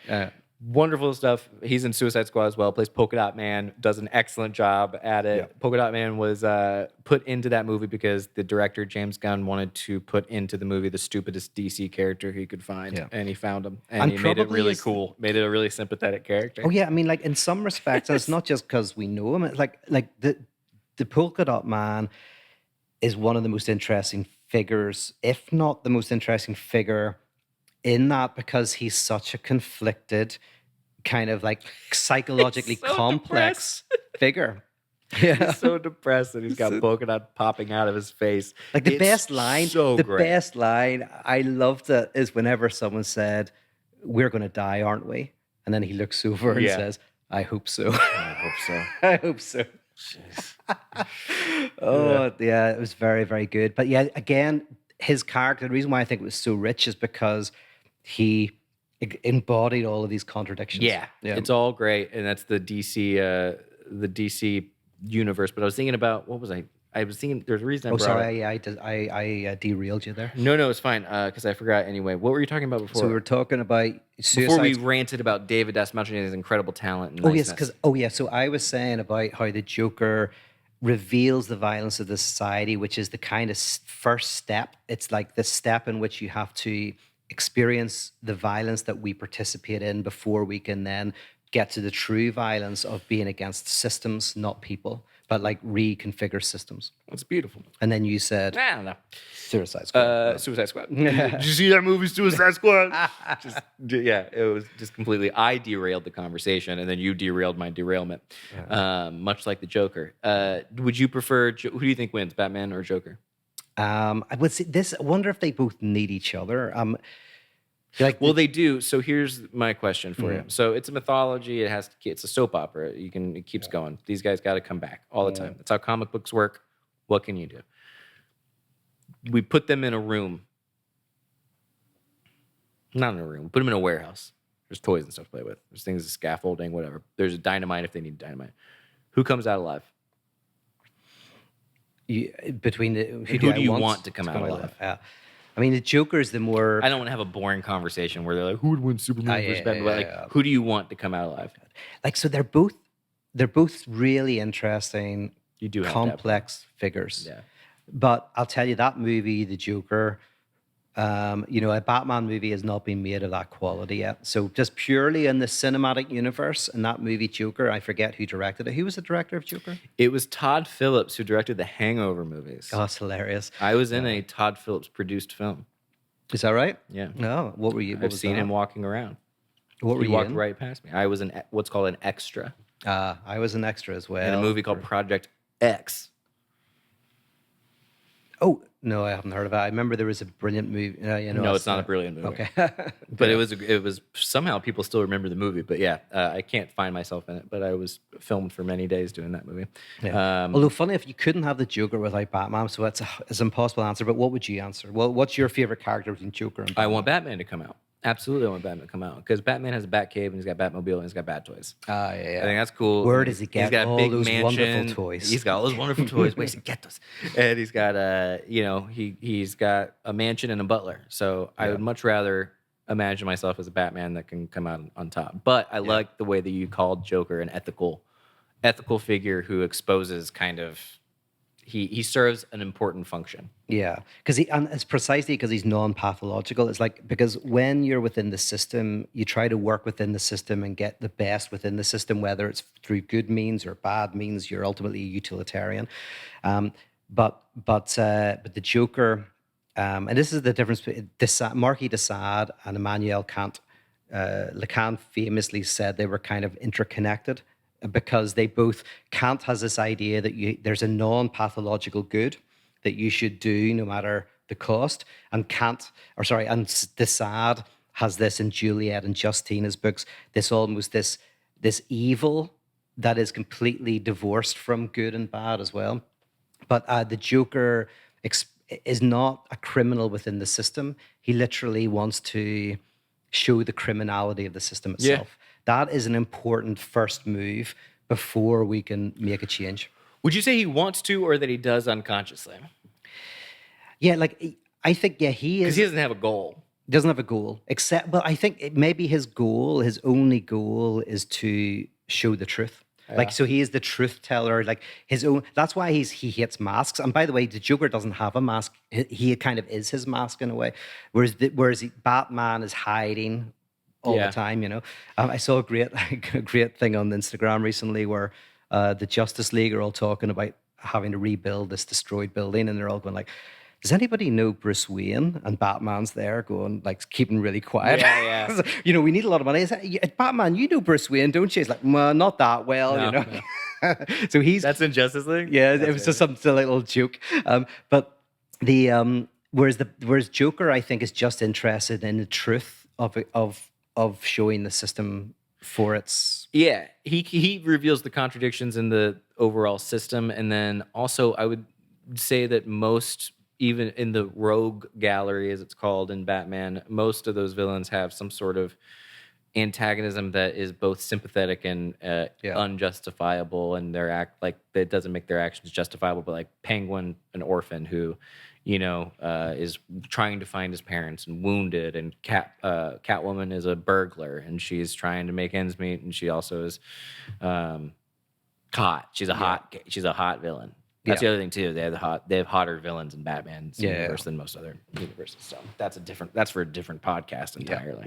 Speaker 1: Wonderful stuff. He's in Suicide Squad as well. Plays Polka Dot Man. Does an excellent job at it. Yeah. Polka Dot Man was put into that movie because the director James Gunn wanted to put into the movie the stupidest DC character he could find, and he found him, and he made it really cool. Made it a really sympathetic character.
Speaker 2: Oh yeah, I mean, like in some respects, and it's not just because we know him. It's like the Polka Dot Man is one of the most interesting figures, if not the most interesting figure, in that, because he's such a conflicted, kind of like psychologically complex figure. Yeah.
Speaker 1: He's so depressed that he's got polka dot popping out of his face.
Speaker 2: Like the best line, best line I loved it is whenever someone said, "We're going to die, aren't we?" And then he looks over and says, "I hope so."
Speaker 1: I hope so.
Speaker 2: I hope so. It was very, very good. But yeah, again, his character, the reason why I think it was so rich is because he embodied all of these contradictions.
Speaker 1: Yeah, it's all great, and that's the DC universe. But I was thinking about, what was I? I was thinking there's a reason.
Speaker 2: I derailed you there.
Speaker 1: No, it's fine because I forgot. Anyway, what were you talking about before?
Speaker 2: So we were talking about suicide.
Speaker 1: Before we ranted about David Dastmalchian and his incredible talent. And niceness.
Speaker 2: So I was saying about how the Joker reveals the violence of the society, which is the kind of first step. It's like the step in which you have to experience the violence that we participate in before we can then get to the true violence of being against systems, not people. but like reconfigure systems.
Speaker 1: It's beautiful.
Speaker 2: And then you said
Speaker 1: I don't know.
Speaker 2: Suicide Squad.
Speaker 1: Suicide Squad. Did you see that movie, Suicide Squad? It was just completely. I derailed the conversation, and then you derailed my derailment. Much like the Joker. Would you prefer? Who do you think wins, Batman or Joker?
Speaker 2: I would say this. I wonder if they both need each other.
Speaker 1: They do. So here's my question for you. So it's a mythology. It's a soap opera. It keeps going. These guys got to come back all the time. That's how comic books work. What can you do? We put them in a room. Not in a room. Put them in a warehouse. There's toys and stuff to play with. There's things, scaffolding, whatever. There's a dynamite if they need dynamite. Who comes out alive?
Speaker 2: Who do
Speaker 1: you want to come out alive?
Speaker 2: I mean, the Joker is the more.
Speaker 1: I don't want to have a boring conversation where they're like, "Who would win Superman versus Batman?" Who do you want to come out alive?
Speaker 2: Like, so they're both really interesting.
Speaker 1: You do have
Speaker 2: complex figures.
Speaker 1: Yeah.
Speaker 2: But I'll tell you, that movie, The Joker, a Batman movie has not been made of that quality yet. So just purely in the cinematic universe, and that movie Joker, I forget who directed it. Who was the director of Joker?
Speaker 1: It was Todd Phillips who directed the Hangover movies.
Speaker 2: Oh, that's hilarious.
Speaker 1: I was in a Todd Phillips produced film.
Speaker 2: Is that right?
Speaker 1: Yeah.
Speaker 2: No. What were you?
Speaker 1: I've seen him walking around.
Speaker 2: What were you?
Speaker 1: He walked right past me. I was in what's called an extra.
Speaker 2: I was an extra as well.
Speaker 1: In a movie called Project X.
Speaker 2: Oh, no, I haven't heard of it. I remember there was a brilliant movie.
Speaker 1: No, it's not a brilliant movie.
Speaker 2: Okay.
Speaker 1: But it was somehow people still remember the movie. But yeah, I can't find myself in it. But I was filmed for many days doing that movie.
Speaker 2: Yeah. Although funny, if you couldn't have the Joker without Batman, so it's an impossible answer. But what would you answer? Well, what's your favorite character between Joker and Batman?
Speaker 1: I want Batman to come out. Absolutely, I want Batman to come out because Batman has a Batcave and he's got Batmobile and he's got Bat toys.
Speaker 2: Yeah.
Speaker 1: I think that's cool.
Speaker 2: Where does he get
Speaker 1: he's got
Speaker 2: all
Speaker 1: a big
Speaker 2: those
Speaker 1: mansion.
Speaker 2: wonderful toys?
Speaker 1: He's got all those wonderful toys. Where's he get those? And he's got he's got a mansion and a butler. So I would much rather imagine myself as a Batman that can come out on top. But I like the way that you called Joker an ethical figure who exposes kind of. He serves an important function.
Speaker 2: Yeah, and it's precisely because he's non-pathological. It's like, because when you're within the system, you try to work within the system and get the best within the system, whether it's through good means or bad means. You're ultimately a utilitarian. But the Joker, and this is the difference between Marquis de Sade and Immanuel Kant. Lacan famously said they were kind of interconnected, because Kant has this idea that there's a non-pathological good that you should do no matter the cost, and de Sade has this in Juliet and Justina's books, this evil that is completely divorced from good and bad as well. But the Joker is not a criminal within the system. He literally wants to show the criminality of the system itself. Yeah. That is an important first move before we can make a change.
Speaker 1: Would you say he wants to, or that he does unconsciously?
Speaker 2: Yeah, I think, he is.
Speaker 1: Because he doesn't have a goal.
Speaker 2: Doesn't have a goal, I think maybe his only goal is to show the truth. Yeah. So he is the truth teller, his own. That's why he hates masks. And by the way, the Joker doesn't have a mask. He kind of is his mask in a way. Whereas Batman is hiding all the time, I saw a great thing on Instagram recently where the Justice League are all talking about having to rebuild this destroyed building, and they're all going like, does anybody know Bruce Wayne? And Batman's there going, keeping really quiet.
Speaker 1: Yeah.
Speaker 2: We need a lot of money. Batman, you know Bruce Wayne, don't you? He's like, well, not that well, No. So
Speaker 1: that's in Justice League?
Speaker 2: Yeah, it was just some little joke. But whereas Joker, I think, is just interested in the truth of showing the system for its...
Speaker 1: Yeah, he reveals the contradictions in the overall system, and then also I would say that most, even in the rogue gallery, as it's called in Batman, most of those villains have some sort of antagonism that is both sympathetic and unjustifiable, and that doesn't make their actions justifiable. But like Penguin, an orphan who, is trying to find his parents and wounded, and Catwoman is a burglar and she's trying to make ends meet, and she also is hot. She's a hot villain. That's
Speaker 2: Yeah.
Speaker 1: the other thing too. They have hotter villains in Batman's
Speaker 2: Yeah.
Speaker 1: universe than most other universes. So that's for a different podcast entirely.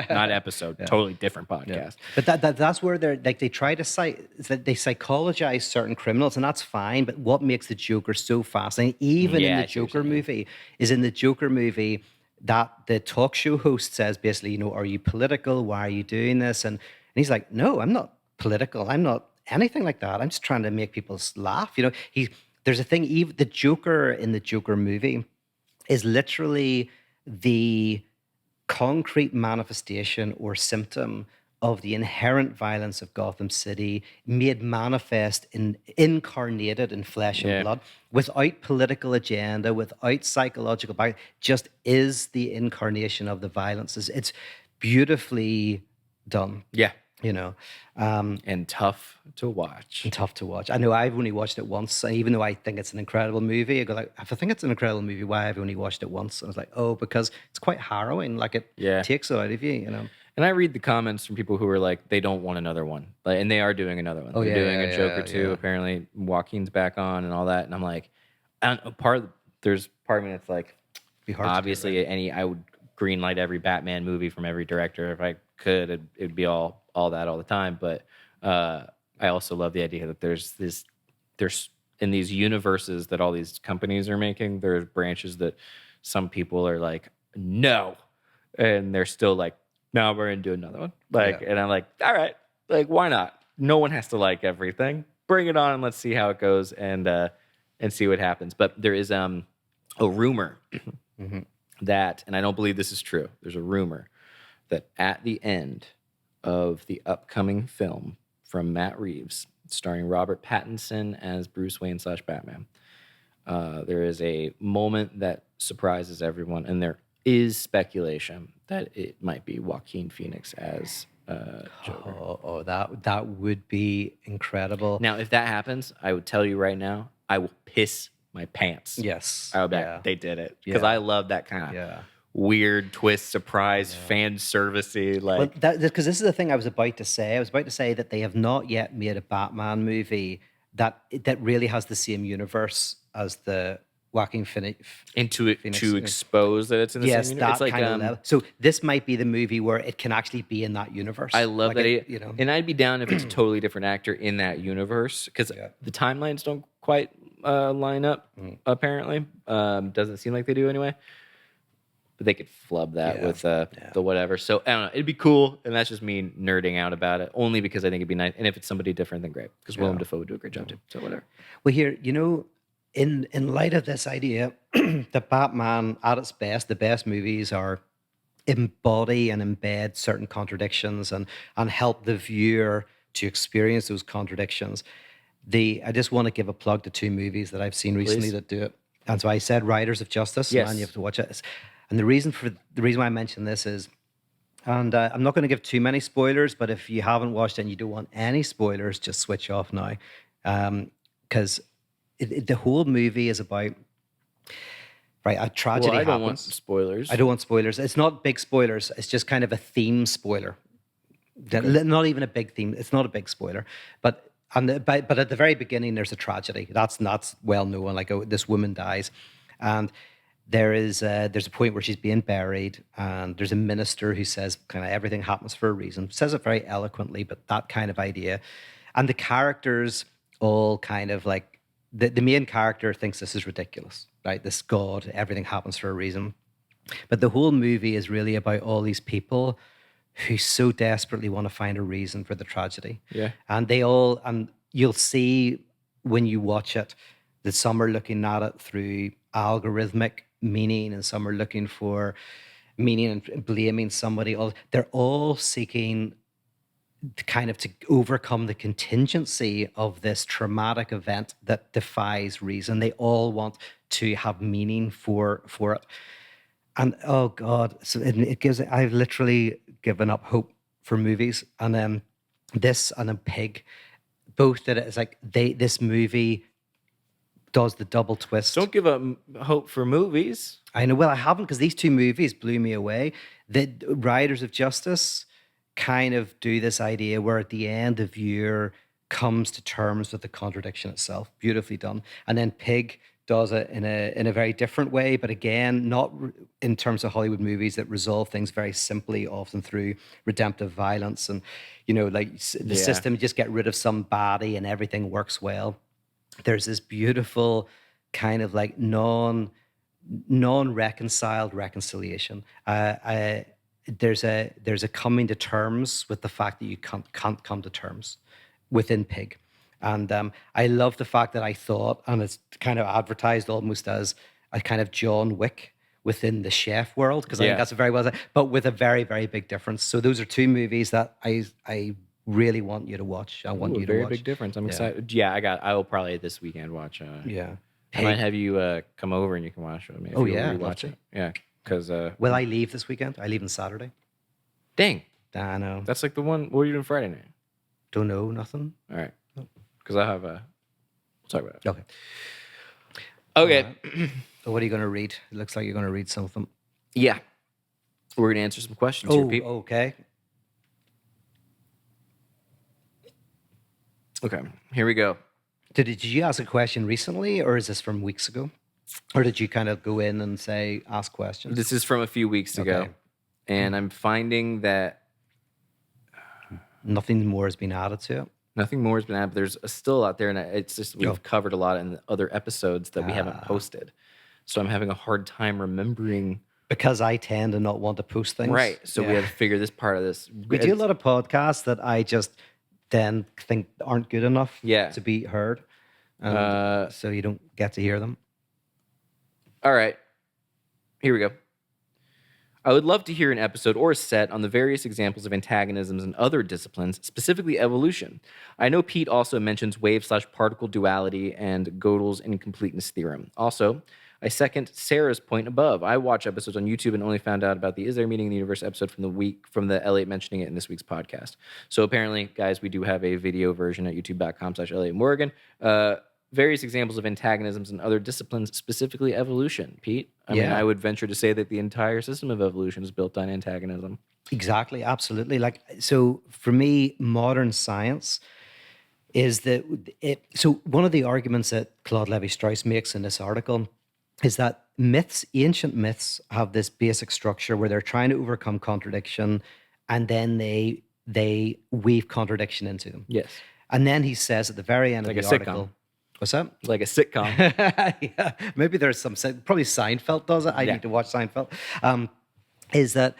Speaker 1: Not episode, totally different podcast.
Speaker 2: But that's where they're like they try to they psychologize certain criminals, and that's fine. But what makes the Joker so fascinating, even in
Speaker 1: Yeah,
Speaker 2: the
Speaker 1: I see what
Speaker 2: Joker
Speaker 1: you're saying.
Speaker 2: movie, is in the Joker movie that the talk show host says basically, are you political? Why are you doing this? And he's like, no, I'm not political. I'm not anything like that. I'm just trying to make people laugh. There's a thing. Even the Joker in the Joker movie is literally the concrete manifestation or symptom of the inherent violence of Gotham City made manifest incarnated in flesh and blood without political agenda, without psychological back, just is the incarnation of the violence. It's beautifully done.
Speaker 1: Yeah.
Speaker 2: And
Speaker 1: tough to watch.
Speaker 2: And tough to watch. I know I've only watched it once, and even though I think it's an incredible movie, I go like, if I think it's an incredible movie, why have I only watched it once? And I was like, oh, because it's quite harrowing. Like it takes it out of you,
Speaker 1: And I read the comments from people who are like, they don't want another one, and they are doing another one. They're doing a Joker 2. Apparently, Joaquin's back on and all that. And I'm like, there's part of me that's like, obviously, I would greenlight every Batman movie from every director if I could. It'd be all that all the time. But I also love the idea that there's in these universes that all these companies are making, there's branches that some people are like, no, and they're still like, no, we're gonna do another one. And I'm like, all right, like why not? No one has to like everything. Bring it on and let's see how it goes and see what happens. But there is a rumor that, and I don't believe this is true. There's a rumor that at the end of the upcoming film from Matt Reeves, starring Robert Pattinson as Bruce Wayne / Batman, there is a moment that surprises everyone, and there is speculation that it might be Joaquin Phoenix as Joker.
Speaker 2: Oh, that would be incredible.
Speaker 1: Now, if that happens, I would tell you right now, I will piss my pants.
Speaker 2: Yes.
Speaker 1: I would be like, they did it. Because I love that kind of weird twist, surprise, fan servicey. Like,
Speaker 2: because this is the thing I was about to say. I was about to say that they have not yet made a Batman movie that really has the same universe as the Joaquin Phoenix.
Speaker 1: To expose that it's in the same universe.
Speaker 2: That
Speaker 1: it's like,
Speaker 2: kind of level. So this might be the movie where it can actually be in that universe.
Speaker 1: I love that. And I'd be down if it's a totally different actor in that universe, because the timelines don't quite line up, apparently. Doesn't seem like they do anyway. But they could flub that with the whatever. So I don't know. It'd be cool, and that's just me nerding out about it, only because I think it'd be nice. And if it's somebody different, then great, because Willem Dafoe would do a great job too. So whatever.
Speaker 2: Well, here, in light of this idea that Batman, at its best, the best movies are embody and embed certain contradictions and help the viewer to experience those contradictions. I just want to give a plug to 2 movies that I've seen recently that do it. And so I said Riders of Justice, and you have to watch it. And the reason why I mention this is, and I'm not going to give too many spoilers, but if you haven't watched it and you don't want any spoilers, just switch off now. Because the whole movie is about a tragedy happens.
Speaker 1: I don't want spoilers.
Speaker 2: I don't want spoilers. It's not big spoilers. It's just kind of a theme spoiler. Okay. Not even a big theme. It's not a big spoiler. But at the very beginning, there's a tragedy. That's well known. Like this woman dies, and there's a point where she's being buried, and there's a minister who says kind of everything happens for a reason. Says it very eloquently, but that kind of idea. And the characters all kind of like, the main character thinks this is ridiculous, right? This God, everything happens for a reason. But the whole movie is really about all these people who so desperately want to find a reason for the tragedy.
Speaker 1: Yeah.
Speaker 2: And you'll see when you watch it that some are looking at it through algorithmic meaning, and some are looking for meaning and blaming somebody. They're all seeking to overcome the contingency of this traumatic event that defies reason. They all want to have meaning for it. And oh God, so I've literally given up hope for movies. And this and a Pig, both did it. It's like this movie does the double twist.
Speaker 1: Don't give up hope for movies.
Speaker 2: I know. Well, I haven't, because these 2 movies blew me away. The Riders of Justice kind of do this idea where at the end the viewer comes to terms with the contradiction itself. Beautifully done. And then Pig does it in a very different way, but again, not in terms of Hollywood movies that resolve things very simply, often through redemptive violence and, like the system, you just get rid of some baddie and everything works well. There's this beautiful kind of like non-reconciled reconciliation. There's a coming to terms with the fact that you can't come to terms within Pig. And I love the fact that I thought, and it's kind of advertised almost as a kind of John Wick within the chef world, because I think that's a very well said, but with a very, very big difference. So those are two movies that I really want you to watch. I want you to watch.
Speaker 1: Very big difference. I'm excited. Yeah, I will probably this weekend watch. I might have you come over and you can watch it with me.
Speaker 2: Oh yeah,
Speaker 1: watch it. Yeah, because
Speaker 2: will I leave this weekend? I leave on Saturday.
Speaker 1: Dang,
Speaker 2: I know.
Speaker 1: That's like the one. What are you doing Friday night?
Speaker 2: Don't know, nothing.
Speaker 1: All right, because I have a. We'll talk about it.
Speaker 2: Okay. So what are you going to read? It looks like you're going to read something.
Speaker 1: Yeah, we're going to answer some questions here, people.
Speaker 2: Okay.
Speaker 1: Okay, here we go.
Speaker 2: Did you ask a question recently, or is this from weeks ago? Or did you kind of go in and ask questions?
Speaker 1: This is from a few weeks ago. And I'm finding that
Speaker 2: nothing more has been added to it.
Speaker 1: Nothing more has been added, but there's still out there, and it's just we've covered a lot in the other episodes that we haven't posted. So I'm having a hard time remembering.
Speaker 2: Because I tend to not want to post things.
Speaker 1: Right. So we have to figure this part of this.
Speaker 2: We do a lot of podcasts that I just then think aren't good enough to be heard. So you don't get to hear them.
Speaker 1: All right. Here we go. I would love to hear an episode or a set on the various examples of antagonisms in other disciplines, specifically evolution. I know Pete also mentions wave/particle duality and Gödel's incompleteness theorem. Also, I second Sarah's point above. I watch episodes on YouTube and only found out about the Is There Meaning in the Universe episode from the Elliott mentioning it in this week's podcast. So apparently, guys, we do have a video version at youtube.com/Elliott Morgan. Various examples of antagonisms in other disciplines, specifically evolution. Pete? I mean, I would venture to say that the entire system of evolution is built on antagonism.
Speaker 2: Exactly, absolutely. So for me, modern science is so one of the arguments that Claude Lévi-Strauss makes in this article is that ancient myths have this basic structure where they're trying to overcome contradiction, and then they weave contradiction into them.
Speaker 1: Yes.
Speaker 2: And then he says at the very end of the article, what's that?
Speaker 1: Like a sitcom.
Speaker 2: Yeah, maybe there's probably Seinfeld does it. I need to watch Seinfeld. Is that,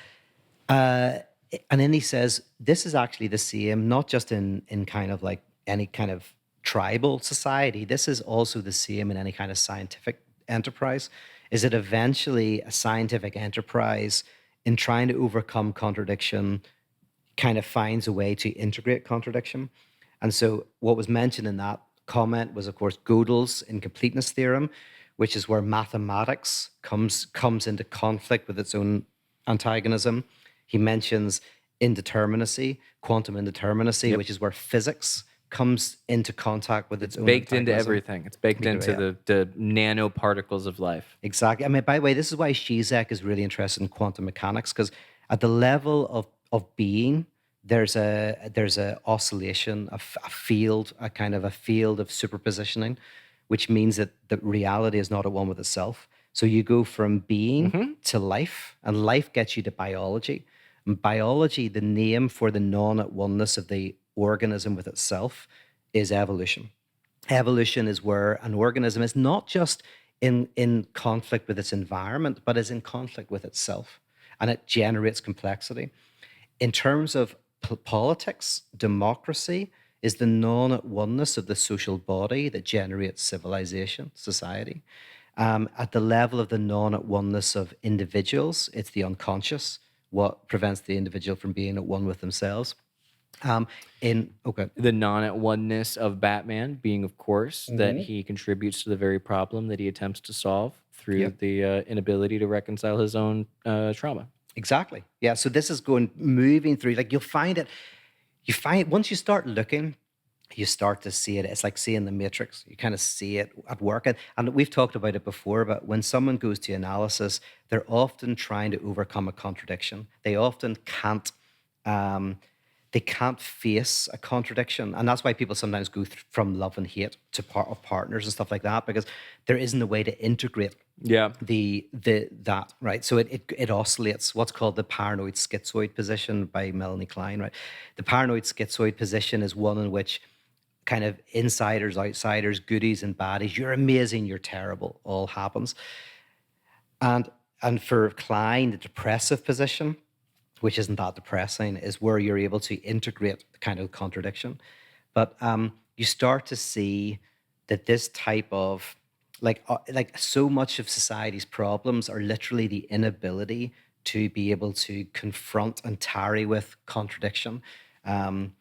Speaker 2: and then he says, this is actually the same, not just in kind of like any kind of tribal society. This is also the same in any kind of scientific enterprise. Is that eventually a scientific enterprise in trying to overcome contradiction kind of finds a way to integrate contradiction. And so what was mentioned in that comment was, of course, Gödel's incompleteness theorem, which is where mathematics comes into conflict with its own antagonism. He mentions indeterminacy, quantum indeterminacy, which is where physics comes into contact with its own
Speaker 1: baked
Speaker 2: antagonism.
Speaker 1: into everything. It's baked into the nanoparticles of life.
Speaker 2: Exactly. I mean, by the way, this is why Zizek is really interested in quantum mechanics, because at the level of being, there's a oscillation, a field of superpositioning, which means that the reality is not at one with itself. So you go from being to life, and life gets you to biology. And biology, the name for the non-at-oneness of the organism with itself, is evolution. Evolution is where an organism is not just in conflict with its environment, but is in conflict with itself, and it generates complexity. In terms of politics, democracy is the non-at-oneness of the social body that generates civilization, society. At the level of the non-at-oneness of individuals, it's the unconscious, what prevents the individual from being at one with themselves.
Speaker 1: The non-at-oneness of Batman being, of course, that he contributes to the very problem that he attempts to solve through the inability to reconcile his own trauma.
Speaker 2: Exactly. Yeah. So this is moving through, like once you start looking, you start to see it. It's like seeing the Matrix. You kind of see it at work. And we've talked about it before, but when someone goes to analysis, they're often trying to overcome a contradiction. They often can't they can't face a contradiction, and that's why people sometimes go from love and hate to part of partners and stuff like that, because there isn't a way to integrate that, right? So it oscillates. What's called the paranoid schizoid position by Melanie Klein, right? The paranoid schizoid position is one in which kind of insiders, outsiders, goodies and baddies, you're amazing, you're terrible, all happens. And for Klein, the depressive position, which isn't that depressing, is where you're able to integrate the kind of contradiction. But you start to see that this type of, like so much of society's problems are literally the inability to be able to confront and tarry with contradiction. And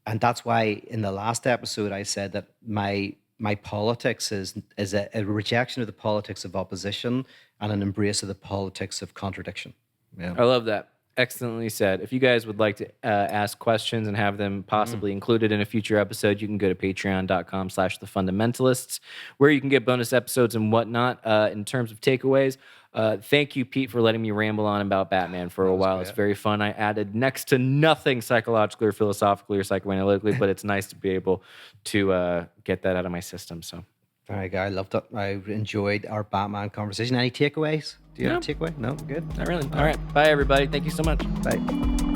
Speaker 2: that's why in the last episode I said that my politics is a rejection of the politics of opposition and an embrace of the politics of contradiction.
Speaker 1: Yeah. I love that. Excellently said. If you guys would like to ask questions and have them possibly included in a future episode, you can go to patreon.com/thefundamentalists, where you can get bonus episodes and whatnot. In terms of takeaways, thank you, Pete, for letting me ramble on about Batman for a while. Great. It's very fun. I added next to nothing psychologically or philosophically or psychoanalytically, but it's nice to be able to get that out of my system. So,
Speaker 2: all right, guy, I loved it. I enjoyed our Batman conversation. Any takeaways? Do you have a takeaway? No? Good?
Speaker 1: Not really. All right. Bye, everybody. Thank you so much.
Speaker 2: Bye.